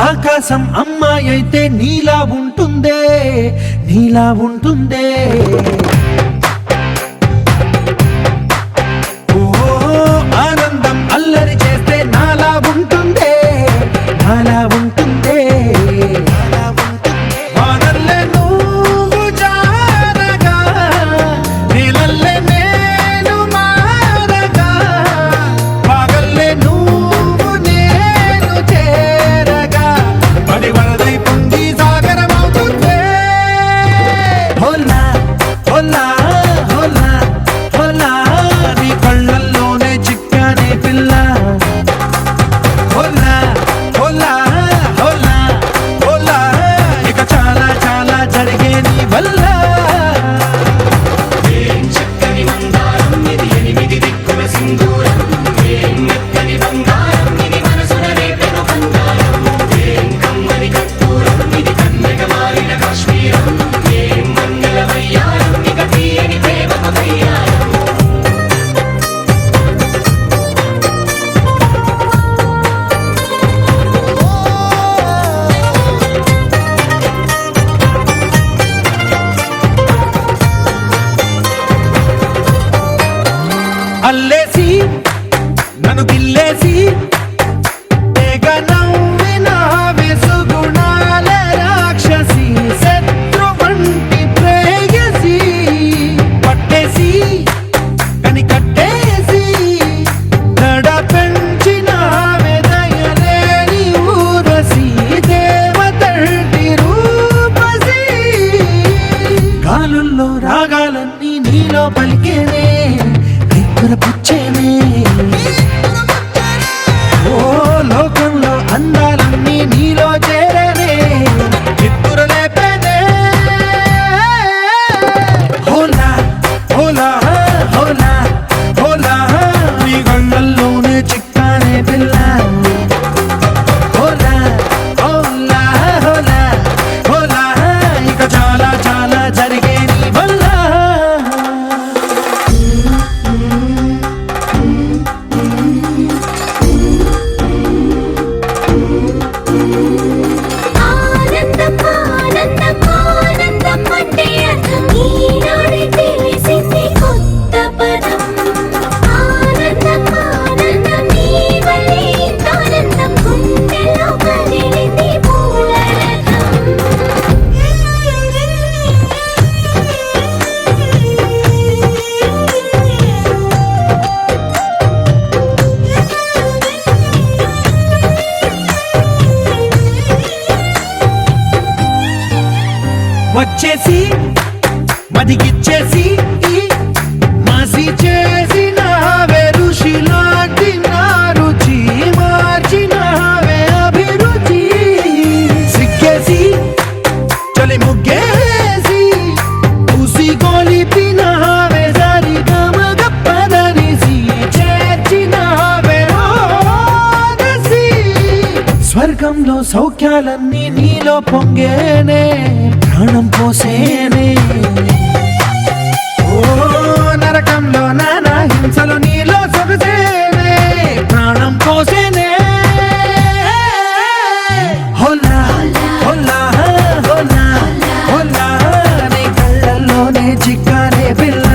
ఆకాశం అమ్మాయి అయితే నీలా ఉంటుందే నీలా ఉంటుందే ఓ ఆనందం అల్లరి చేస్తే నాలా ఉంటుందే నాలా ఉంటుందే వానల్లే నువ్వు జారగా నీలల్లే నేను మారగా పగల్లే నువ్వు నేను చేరగా పడి వరదై పొంగి సాగరమవుతుందే హోలా హోలా హోలా హోలా నీ కళ్ళల్లోనే చిక్కానే పిల్ల హోలా హోలా హోలా హోలా ఇక చాలా చాలా జరిగే నీ వల్ల ఏం చక్కని మందారం ఇది ఎనిమిది దిక్కుల సింధూరం ఏం మెత్తని బంగారం ఇది మనసున రేపెను కంగారం ఏం కమ్మని కత్తూరం ఇది కన్యక మారిన కాశ్మీరం ఏం వన్నెల వయ్యారం ఇక తీయని ప్రేమకు తయ్యారం అల్లేసి నన్ను గిల్లేసి తెగ నవ్విన వెసుగుణాల రాక్షసి శత్రు వంటి ప్రేయసి పట్టేసి కని కట్టేసి నడ పెంచిన వెదయలేని ఊరసి దేవతంటి రూపసి గాలుల్లో రాగాలన్నీ నీలో పలికేనే పుచ్చేనే ఓ లోకంలో అందాలన్నీ నీలో చేరనే చిత్తుర లేపేనే హోలా హోలా హోలా హోలా నీ గంగల్లోనే చిక్కానే పిల్ల హోలా హోలా హోలా హోలా ఇక చాలా చాలా జరిగే నీ వల్ల ఆనందం ఆనందం ఆనందం అంటే అర్థం ఈనాడే తెలిసింది కొత్త పదం ఆనందం ఆనందం నీ వల్లే ఇంత ఆనందం గుండెలో కదిలింది వచ్చేసి మదిగిచ్చేసి మాసి చేసిన ఋషిలాంటి నా రుచి మార్చినవే అభిరుచి సిగ్గేసి చలి ముగ్గేసి ఉసి గొలిపినవే సరి గమగ పదనిసి చేర్చినవే ఓదసి స్వర్గంలో సౌఖ్యాలన్నీ నీలో పొంగేనే ప్రాణం పోసేనే ఓ నరకంలో నానా హింసలు నీలో సొగసేనే ప్రాణం పోసేనే హోలా హోలా హోలా హోలా నీ కళ్ళల్లోనే చిక్కానే పిల్ల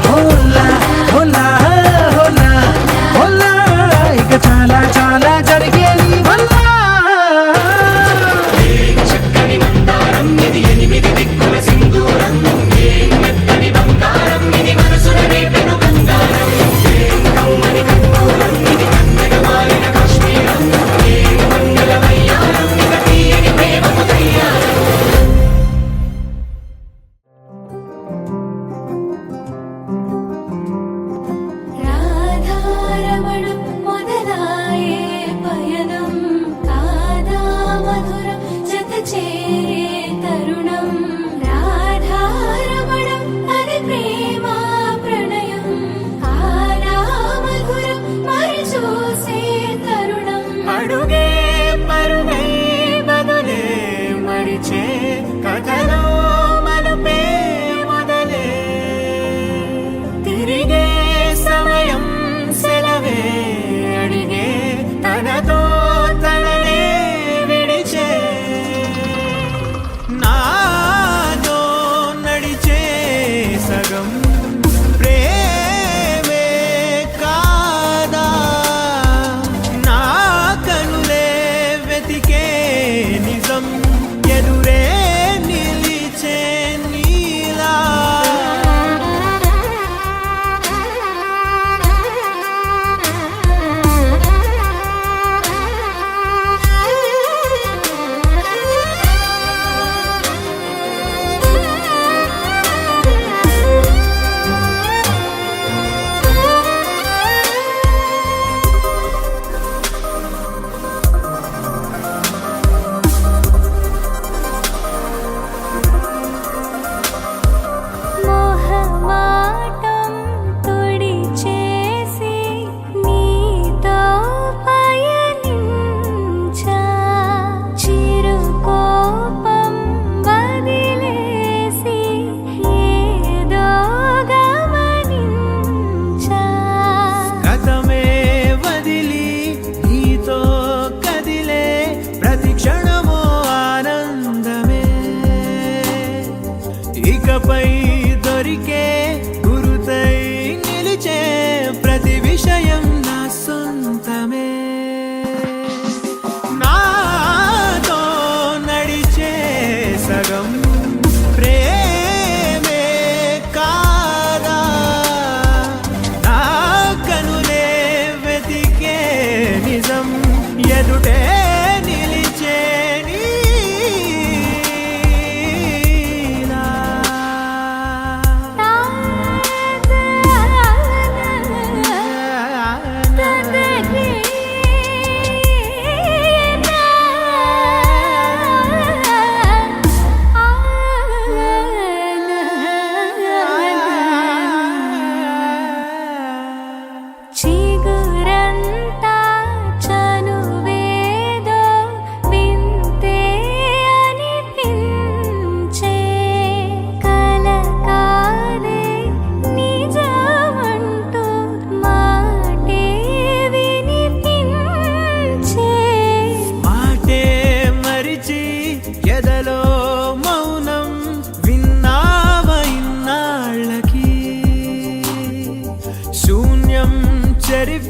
హోలా హోలా హోలా హోలా ఇక చాలా చాలా జరిగే నీ వల్ల చక్కని మందారం ఇది ఎనిమిది దిక్కుల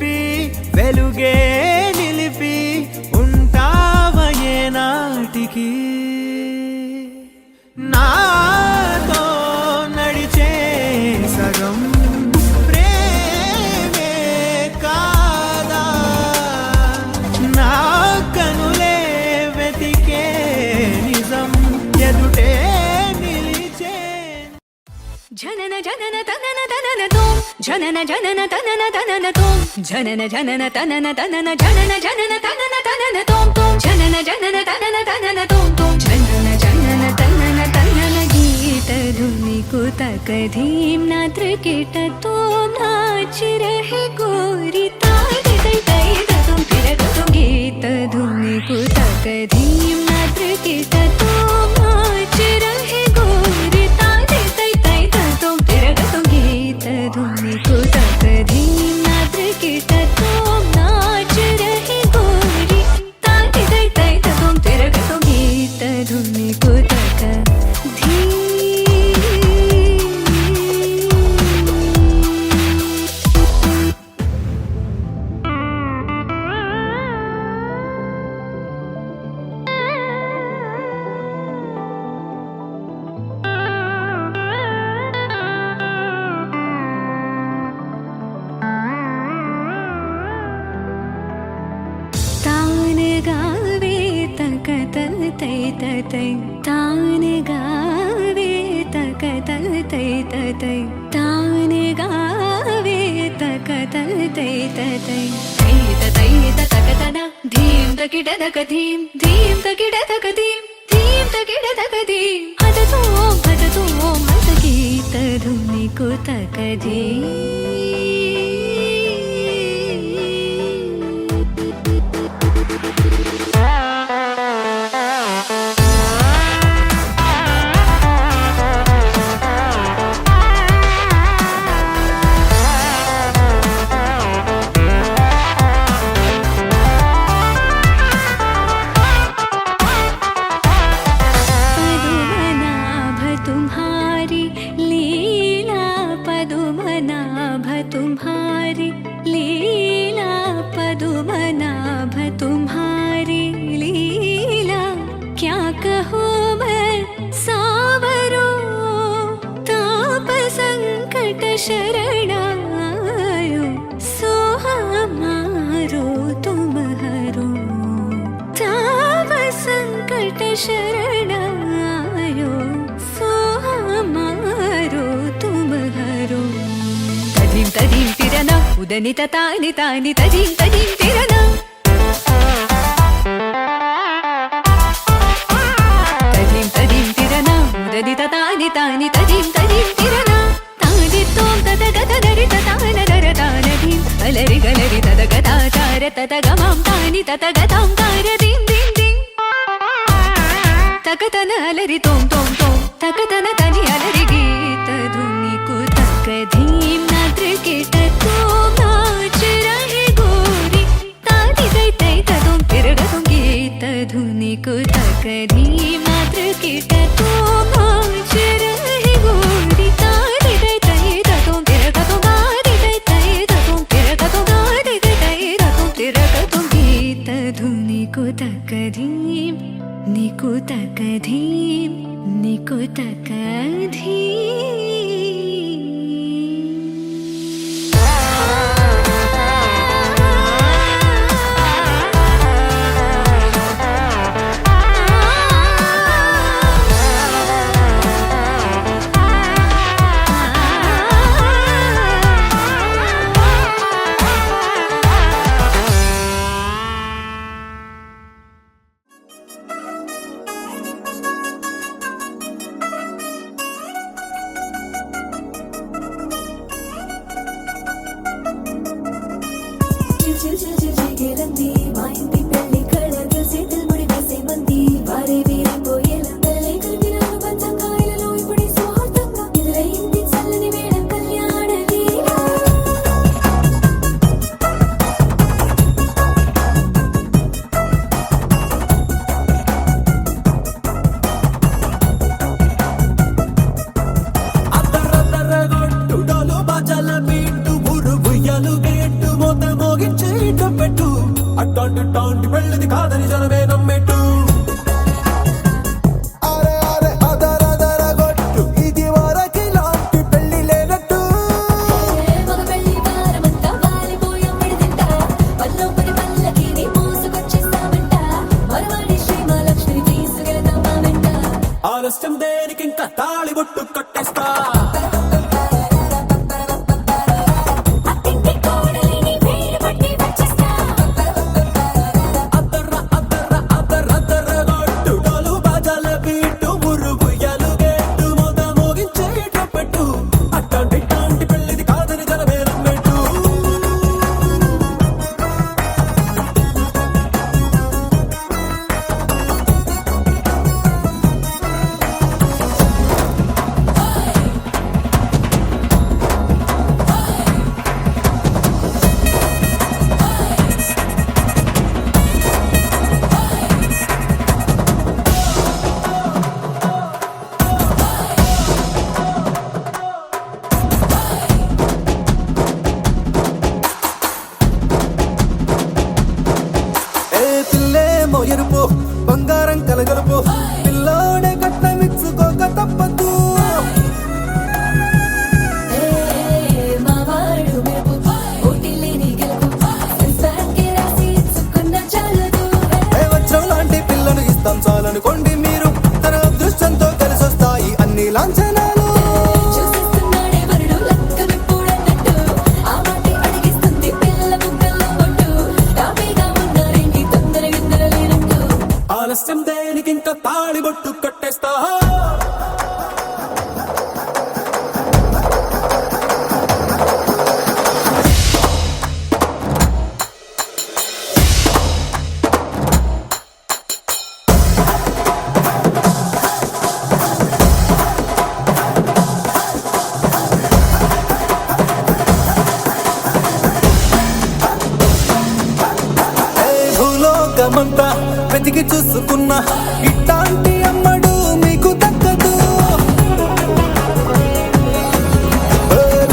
తెలిపి వెలుగే నిలిపి ఉంటావయే నాటికి నాతో నడిచే సగం ప్రేమే కాదా నా కనులే వెతికే నిజం ఎదుటే నిలిచే జనన జనన తనన తనన తోం జనన జనన తనన తనన తోం జనన జనన తనన తనన జనన జనన తనన తనన తోం తోం జనన జనన తనన తనన తోం తోం జనన జనన తనన తనన గీత ధుని కుతక ధీం నాత్ర कीट तोम नाच रहे गोरी ताई तै तै तुम फिर तुम गीत धुनि कुतक धीम नात्र कीट तोम नाच रहे गोरी ताई तै तै तुम फिर तुम गीत धुनि कुतक धीम नात्र कीट तोम नाच रहे गोरी ताई तै तै तुम फिर तुम गीत धुनि कुतक धीम तान गावे तकतल तै तै तान गावे तकतल तै तै तान गावे तकतल तै तै तै तकतना धीम तकिड तक धीम धीम तकिड तक धीम धीम तकिड तक धीम हद तो मत गीत धुनि कुतक धीम पदुमनाभ तुम्हारी लीला पदुमनाभ तुम्हारी लीला पदुमनाभ तुम्हारी लीला क्या कहूँ मैं सावरो ताप संकट शरणायो सो हमारो तुम हरो ताप संकट शरणायो सो हमारो तुम हरो तदीम तदीम तिरना उदनित तानि तानि तदीम तदीम तिरना तदीम तदीम तिरना उदनित तानि तानि तदीम तदीम तिरना तानि तोम तदगत दरि ततान दर तान धीम अलरि गलरि तदगता चार तदगमां तानि तदगतां कार दीम दीम दीम तकतन अलरि तोम तोम तोम तकतन तनि अलरि गीत धुनि कुतक धीम नात्र कीट तोम नाच रहे गोरी ताई तै तै तुम फिर तुम गीत धुनि कुतक धीम नात्र कीट तोम नाच रहे गोरी ताई तै तै तुम फिर तुम गाई तै तै तुम फिर तुम गाई तै तै तुम फिर तुम गीत धुनि कुतक धीम निकुतक धीम निकुतक చిల్ చిల్ చిల్ చిగేలంది మా ఇంటి పెళ్లి కళగా చేతులు ముడి వేసే మంది వారే వీరి పోయేలందలే కలిపినాను పంచకాయలలో ఇప్పుడు స్వార్థంగా ఎదురైంది చల్లని వేళ కళ్యాణ వీర అద్దరద్దర గొట్టు డోలు బాజల బీటు బురు బుయ్యలు గేట్టు మోత మోగి ఇట్టాంటి పెళ్ళిది కాదని జనమే నమ్మెట్టు అరే అరే అదరదర గొట్టు ఇది వరకిలాంటి పెళ్లి లేనట్టు మగ పెళ్లి వారమంతా వాలిపోయాం విడిదింట పల్లో పడి పల్లకి నీ మోసుకొచ్చేస్తామంట మరవాడి శ్రీమహాలక్ష్మి తీసుకెళ్తాం మా వెంట ఆలస్యం దేనికి ఇంకా తాళిబొట్టు కట్టేస్తా అత్తింటి కోడలిని వేలు పట్టి వచ్చేస్తా అదర గొట్టు డోలు బాజాల బీటు మురుగు ఎలుగెట్టు మొద మోగించేట పెట్టు అట్టాంటి పెళ్ళిది కాదని జనమే నమ్మెట్టు పిల్లేమో ఎరుపు బంగారం కలగలుపు పిల్లోడే కట్నమిచ్చుకోక తప్పదు మా వాడు మెరుపు పోటీలేని గెలుపు సంసారానికి రాసి ఇచ్చుకున్న చాలదు వజ్రం లాంటి పిల్లను ఇస్తాం చాలనుకోండి మీరు తన అదృష్టంతో కలిసొస్తాయి అన్ని లాంఛనాలు చూసేస్తున్నాడే వరుడు లక్క విప్పుడన్నట్టు ఆ మాటే అడిగిస్తుంది పిల్ల ముగ్గల్లో కొట్టు తాపీగా ఉన్నారేంటి తొందర గిందర లేనట్టు ఆలస్యం దేనికి ఇంకా తాళిబొట్టు కట్టేస్తా భూలోకమంతా వెతికి చూసుకున్నా ఇట్టాంటి అమ్మడు మీకు దక్కదు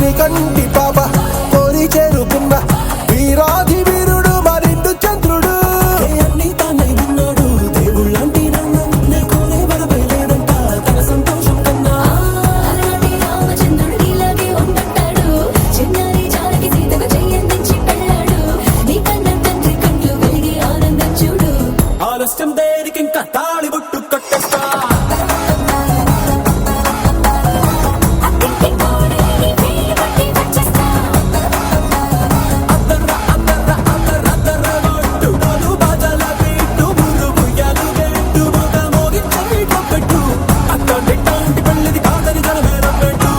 నీ కంటి పాప కోరి చేరుకున్న వీరాధి వీరుడు మరిండు చంద్రుడు అన్ని తానై ఉన్నాడు దేవుళ్ళంటి నన్ను నీకోనే వరబయలేడంట తన సంతోషం కన్నా అలాంటి రామచంద్రుడు నీలాగే ఉంటుంటాడు చిన్నారి జానకి సీతకు చెయ్యందించి పెళ్ళాడు నీ కన్న తండ్రి కళ్ళు వెలిగి ఆనందం చూడు ఆలస్యం దేనికి ఇంకా తాళిబొట్టు కట్టేస్తా అత్తింటి కోడలిని వేలు పట్టి వచ్చేస్తా అదర గొట్టు డోలు బాజాల బీటు మురుగు ఎలుగెట్టు మొద మోగించేట పెట్టు అట్టాంటి పెళ్ళిది కాదని జనమే నమ్మెట్టు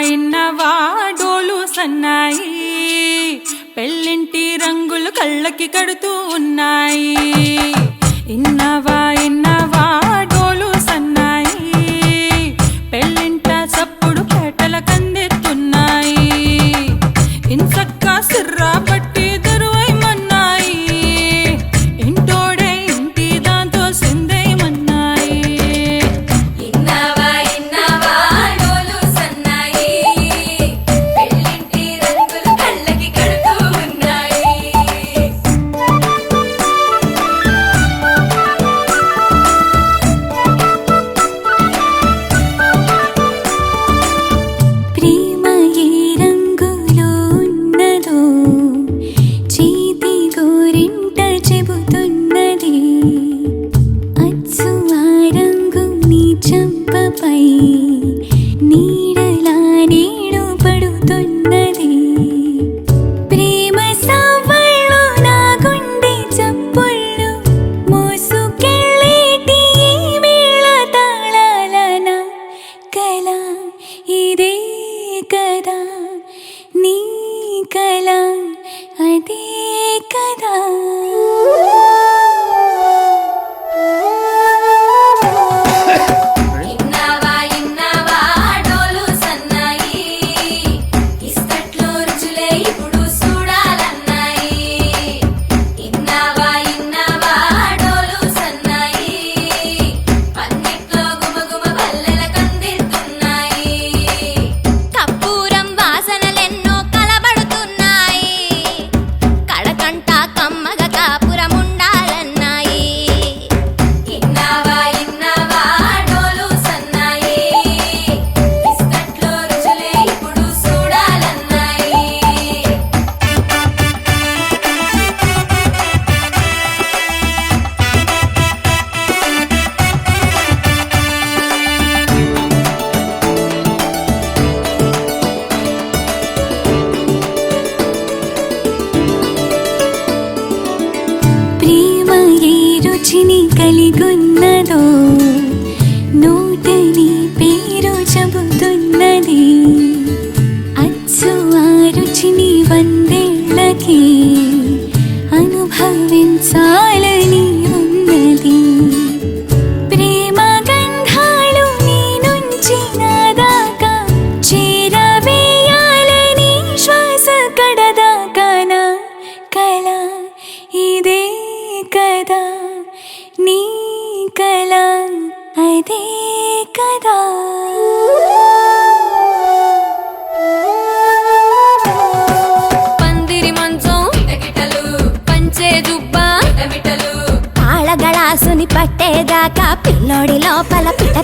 ఇన్నవా డోలు సన్నాయి పెళ్ళింటి రంగులు కళ్ళకి కడుతూ ఉన్నాయి ఇన్నవా డోలు సన్నాయి పెళ్ళింట సప్పుడు పేటల కందెత్తున్నాయి ఇన్సక్క సిర్రా పట్టి దరువైమన్నాయి ఇంటోడే ఇంటి దాంతో సిందేయమన్నాయి ఇన్నవా డోలు సన్నాయి పెళ్ళింటి రంగులు కళ్ళకి కడుతూ ఉన్నాయి ఇదే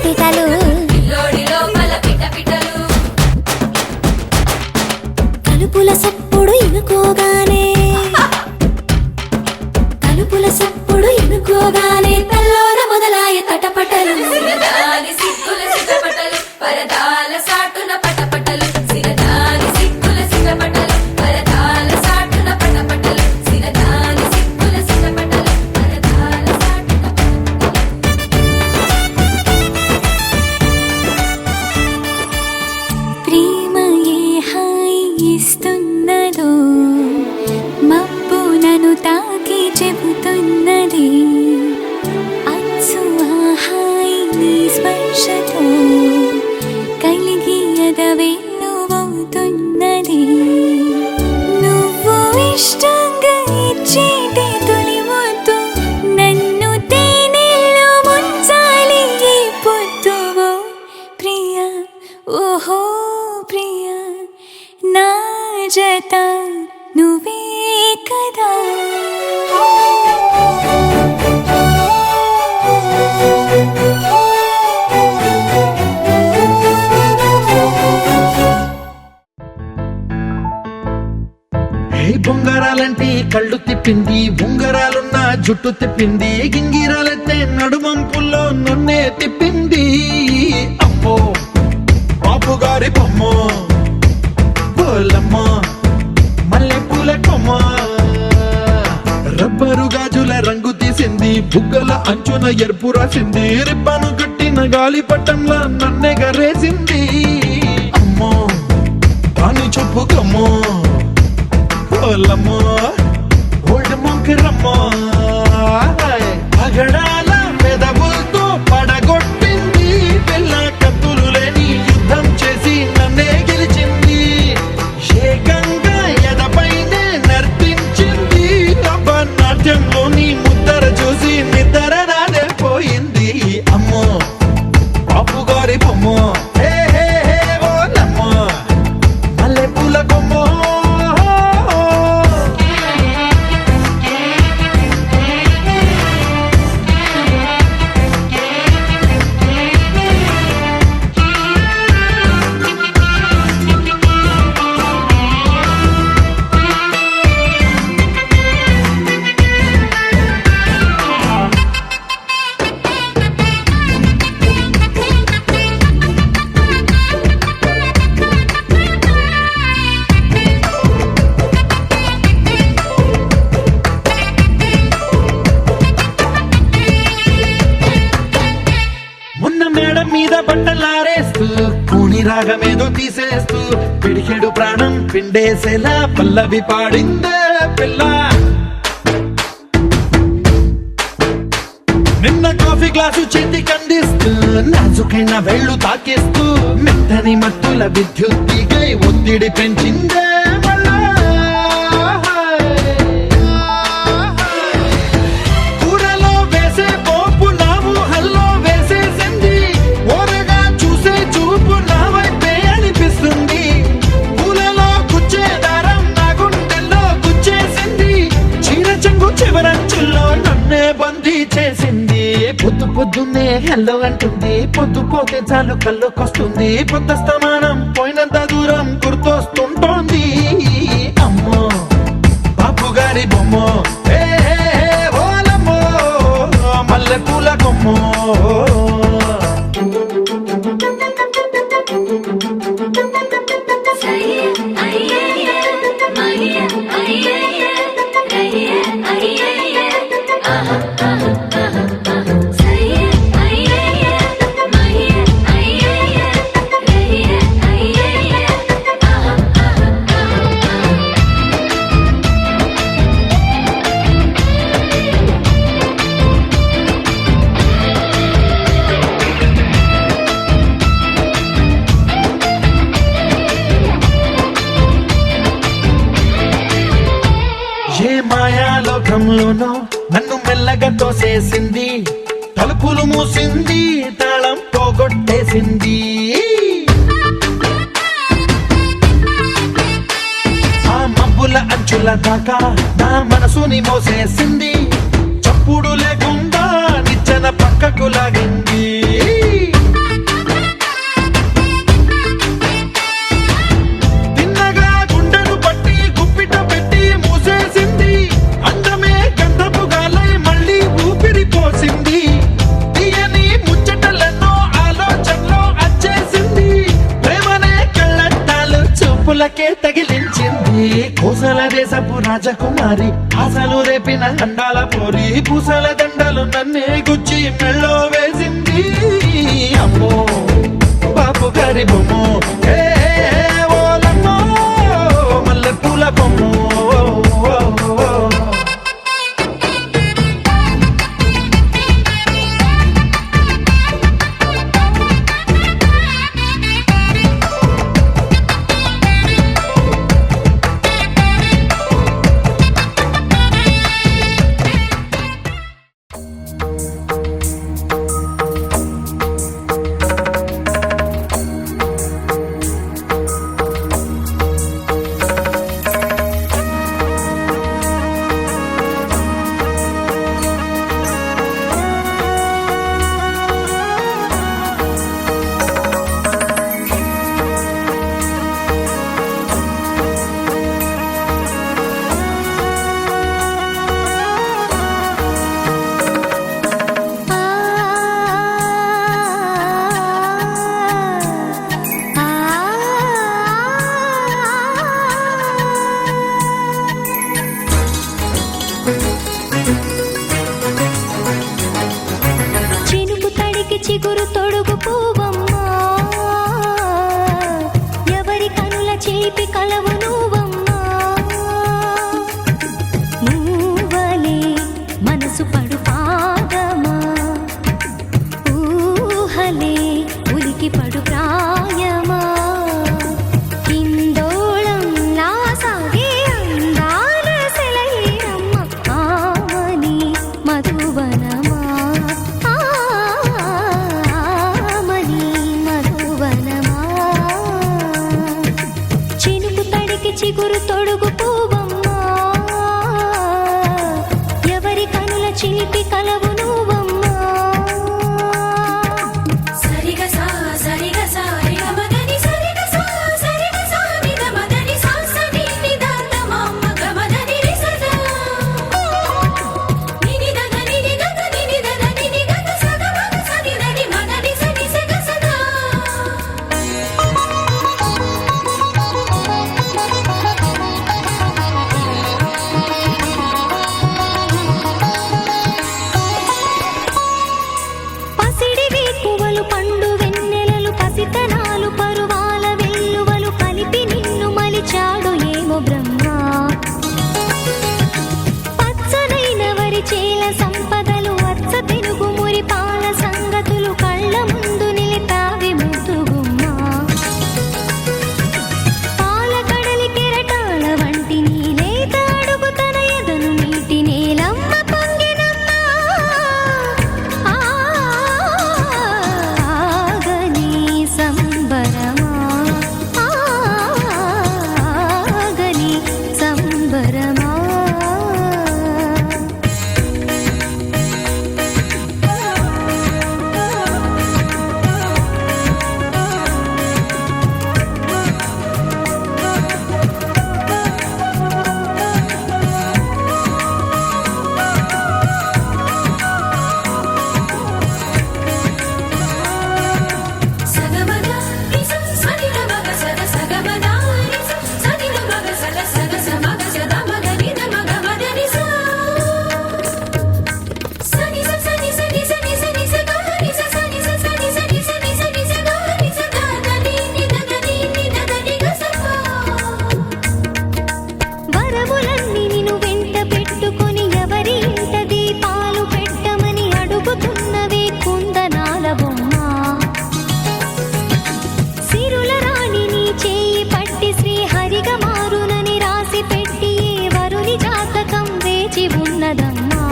పిటలు లోడి లోపల పిటపిటలు తలుపుల సప్పుడు ఇనుకోగానే తలుపుల సప్పుడు ఇనుకోగానే తల్లోన మొదలాయ తటపటలు సిరదాని సిగ్గుల సిగపటలు పరదాల సాటున పటపటలు సిరదాని సిగ్గుల సిగపటలు పరదాల సాటున పటపటలు సిరదాని సిగ్గుల సిగపటలు పరదాల సాటున ప్రేమ ఏ హాయి ఇస్తున్నదో మబ్బు నన్ను తాకి చెబుతున్నది అచ్చు ఆ హాయి నీ స్పర్శతో కలిగి ఎదవెల్లువవుతున్నది నువ్వు ఇష్టంగా ఇచ్చేటి తొలి ముద్దు నన్ను తేనెల్లో ముంచాలి ఈ పొద్దువో ప్రియా ఓహో ప్రియా నా జత నువ్వే కదా ఏ బొంగరాలంటే కళ్ళు తిప్పింది ఉంగరాలున్న జుట్టు తిప్పింది గింగిరాలైతే నడుమంపుల్లో నన్నే తిప్పింది అమ్మో బాపు గారి బొమ్మ పోలమ్మ మల్లె పూల కొమ్మ రబ్బరు గాజుల రంగు తీసింది బుగ్గల అంచున ఎరుపు రాసింది రిబ్బను కట్టిన గాలిపటంలా నన్నే గరేసింది అమ్మో దాని చెప్పుకమ్మో పోలమ్మో ఓల్డ్ మొంకరమ్మో పగడాల పెదవులతో పడగొట్టింది పిల్ల కత్తులు లేని యుద్ధం చేసి నన్నే గెలిచింది ఏకంగా ఎదపైనే నర్తించింది రబ్బ నాట్యంలోని ముద్దర చూసి నిద్ర నాదే పోయింది అమ్మో బాపు గారి బొమ్మ హే హే హే ఓలమ్మ మల్లె పూల కొమ్మ మొన్న మేడం మీద బట్టలారేస్తూ కూని రాగమేదో తీసేస్తూ పిడికెడు ప్రాణం పిండేసేలా పల్లవి పాడిందే పిల్ల నిన్న కాఫీ గ్లాసు చేతి కందిస్తూ నాజుకైన వేళ్ళు తాకేస్తూ మెత్తని మత్తుల విద్యుత్తిగై ఒత్తిడి పెంచిందే మళ్ళా కూరలో వేసే పోపు నా ఊహల్లో వేసేసింది ఓరగా చూసే చూపు నా వైపే అనిపిస్తుంది పూలలో గుచ్చే దారం నా గుండెల్లో గుచ్చేసింది చీర చెంగు చివరంచుల్లో నన్నే బందీ చేసింది పొద్దు పొద్దున్నే హెల్లో అంటుంది పొద్దు పోతే చాలు కళ్ళొకొస్తుంది పొద్దస్తమానం పోయినంత దూరం గుర్తొస్తుంటోంది అమ్మో బాపు గారి బొమ్మ హే హే హే ఓలమ్మో మల్లె పూల కొమ్మో ఏ మాయాలోకంలోనో నన్ను మెల్లగా తోసేసింది తలుపులు మూసింది తాళం పోగొట్టేసింది ఆ మబ్బుల అంచుల దాకా నా మనసుని మోసేసింది చప్పుడు లేకుండా నిచ్చెన పక్కకు లాగింది చూపులకే తగిలించింది కోసల దేశపు రాజకుమారి ఆశలు రేపిన అండాల పోరి పూసల దండలు నన్నే గుచ్చి మెళ్ళో వేసింది అమ్మో బాపు గారి బొమ్మ ఓలమ్మో మల్లె పూల బొమ్మ చినుకు తడికి చిగురు తొడుగు పూవమ్మా ఎవరి కనుల చేపి కలవు నువ్వమ్మా నువ్వలే మనసు పడు పాదమా ఊహలే ఉలికి పడు ప్రాయమా కిందోళం నా సాగే అందాల సెలయేరమ్మ ఆమని మధువనమా ఆమని మధువనమా చినుకు తడికి చిగురు తొడుగు పూవమ్మా ఎవరి కనుల చిలిపి కలవు నువ్వమ్మా సరిగా సా సరిగా సా రిగ మదని సరిగా సా సరిగా సా నిద మదని సా సని నిదాత మమ్మ గమదని రిసదా నిని దగ నిని దగ నిని దగ నిని దగ సగ మగ సని దని మదని సని సగ సదా పసిడి వేకువలు పండు వెన్నెలలు పసితనాలు పరువాల వెల్లువలు కలిపి నిన్ను మలిచాడు ఏమో బ్రహ్మ పచ్చనైన వరి చేల సంపదలు వచ్చ తెలుగు మురి పాల సంగతులు కళ్ళ ముందు నిలితావి ముద్దుగుమ్మ పాల కడలి కెరటాల వంటి నీలేత అడుగు తన ఎదను నీటి నేలమ్మ పొంగినమ్మ ఆగని సంబరమా ఆగని సంబరమా సగమద నిస సని ద మగ సద సగమద నిస సని ద మగ సద సగ సమగ సద మగ ని ద మగ మద నిస సని స సని సని సని సని స గ నిస సని స సని సని సని సని స గ నిస ద ద ని ని ద ద ని ని ద ద ని గ స ప వరములన్నీ నిన్ను వెంట పెట్టుకొని ఎవరి ఇంట దీపాలు పెట్టమని అడుగుతున్నవే కుందనాల బొమ్మ సిరుల రాణి నీ చేయి పట్టి శ్రీహరిగా మారునని రాసి పెట్టి ఏ వరుని జాతకం వేచి ఉన్నదమ్మా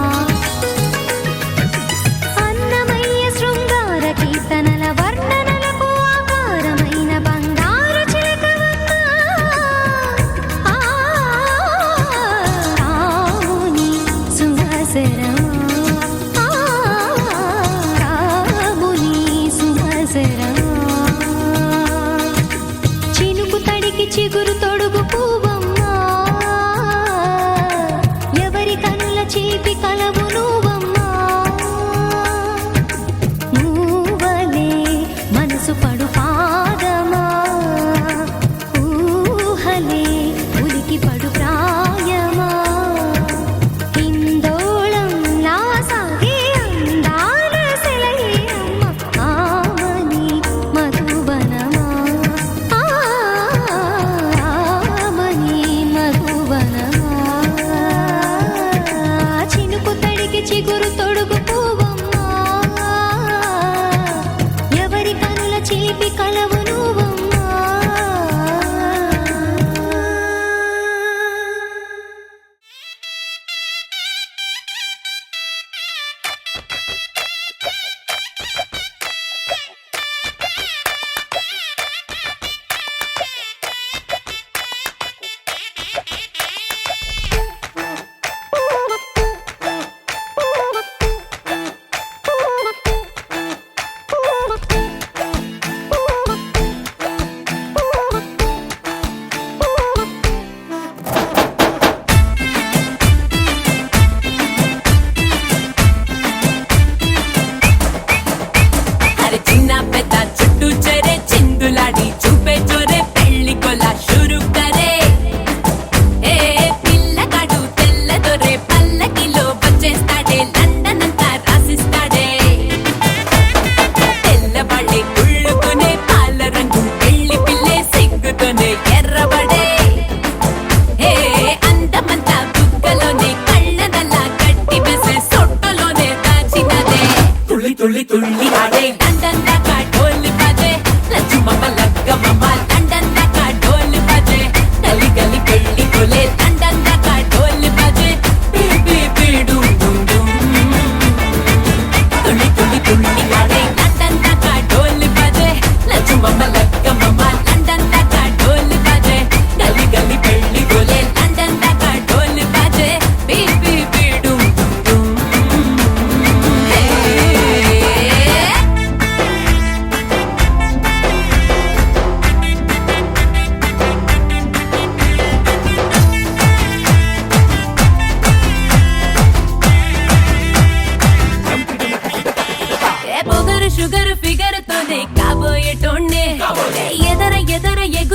అన్నమయ్య శృంగార కీర్తనల వర్ణనలకు ఆకారమైన బంగారు చిలకవమ్మ రాముని సుమసరమా రాముని సుమసరమా చినుకు తడికి చిగురు తొడుగు పూవమ్మా ఎవరి కనుల చేపి కలవు నువ్వమ్మా నువ్వలే మనసు పడు పాదమా ఊహ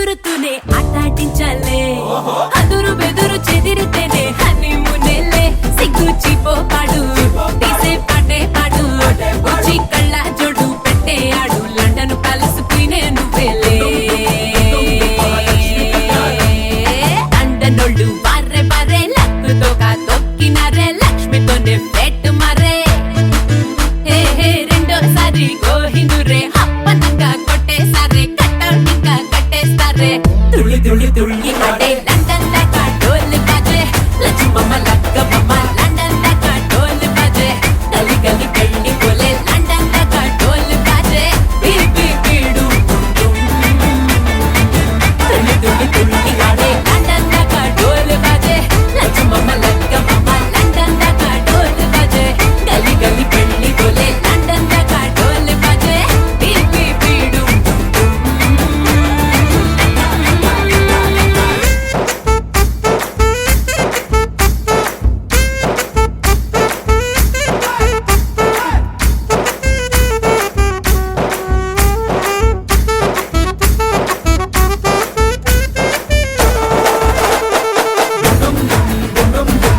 ఎగురుతూనే ఆటాటించాలే అదురు బెదురు చెదిరితేనే హనీమూనేలే సిగ్గు చీపోపాడు తీసే పాటే పాడు వచ్చి కళ్ళ జోడు పెట్టే ఆడు లండన్ ప్యాలెస్ క్వీనే నువ్వేలే లండనోళ్ళు బారే బారే లక్కుతోగా తొక్కినారే లక్ష్మితోనే పెట్టు మరే హే హే రెండోసారి గోహిందురే అప్పనంగా కొట్టేసారే కట్టౌట్ ఇంకా కట్టేస్తారే తుళ్ళి తుళ్ళి తుళ్ళి ఆడే లండన్ దాకా డోలు బాజే లక్ష్మమ్మ లక్కమ్మ లండన్ దాకా డోలు బాజే గలి గలి పెళ్లి పోలే లండన్ దాకా డోలు బాజే బీబీ బీడు తుళ్ళి తుళ్ళి తుళ్ళి ఆడే లండన్ దాకా డోలు బాజే లక్ష్మమ్మ లక్కమ్మ లండన్ దాకా డోలు బాజే గలి గలి పెళ్లి పోలే లండన్ దాకా డోలు బాజే బీబీ బీడు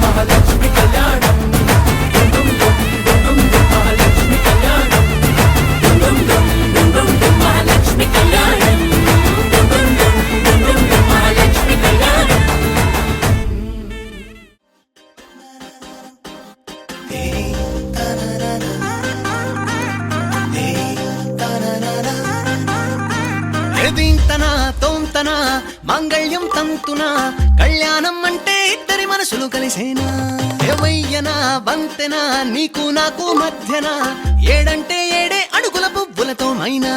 మహాలక్ష్మి కళ్యాణం మహాలక్ష్మి కళ్యాణం దీంతనా తోంతనా మాంగళ్యం తంతునా కళ్యాణం అంటే ఇద్దరి మనసులు కలిసేనా ఏవయ్యనా బంతెనా నీకు నాకు మధ్యనా ఏడంటే ఏడే అడుగుల పువ్వులతో మైనా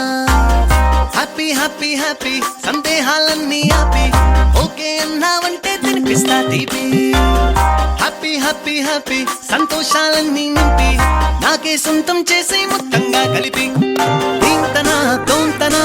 హ్యాపీ హ్యాపీ హ్యాపీ సందేహాలన్నీ ఆపి ఓకే అన్నావంటే తినిపిస్తా తీపి హ్యాపీ హ్యాపీ హ్యాపీ సంతోషాలన్నీ నింపి నాకే సొంతం చేసే మొత్తంగా కలిపి దీంతనా తోంతనా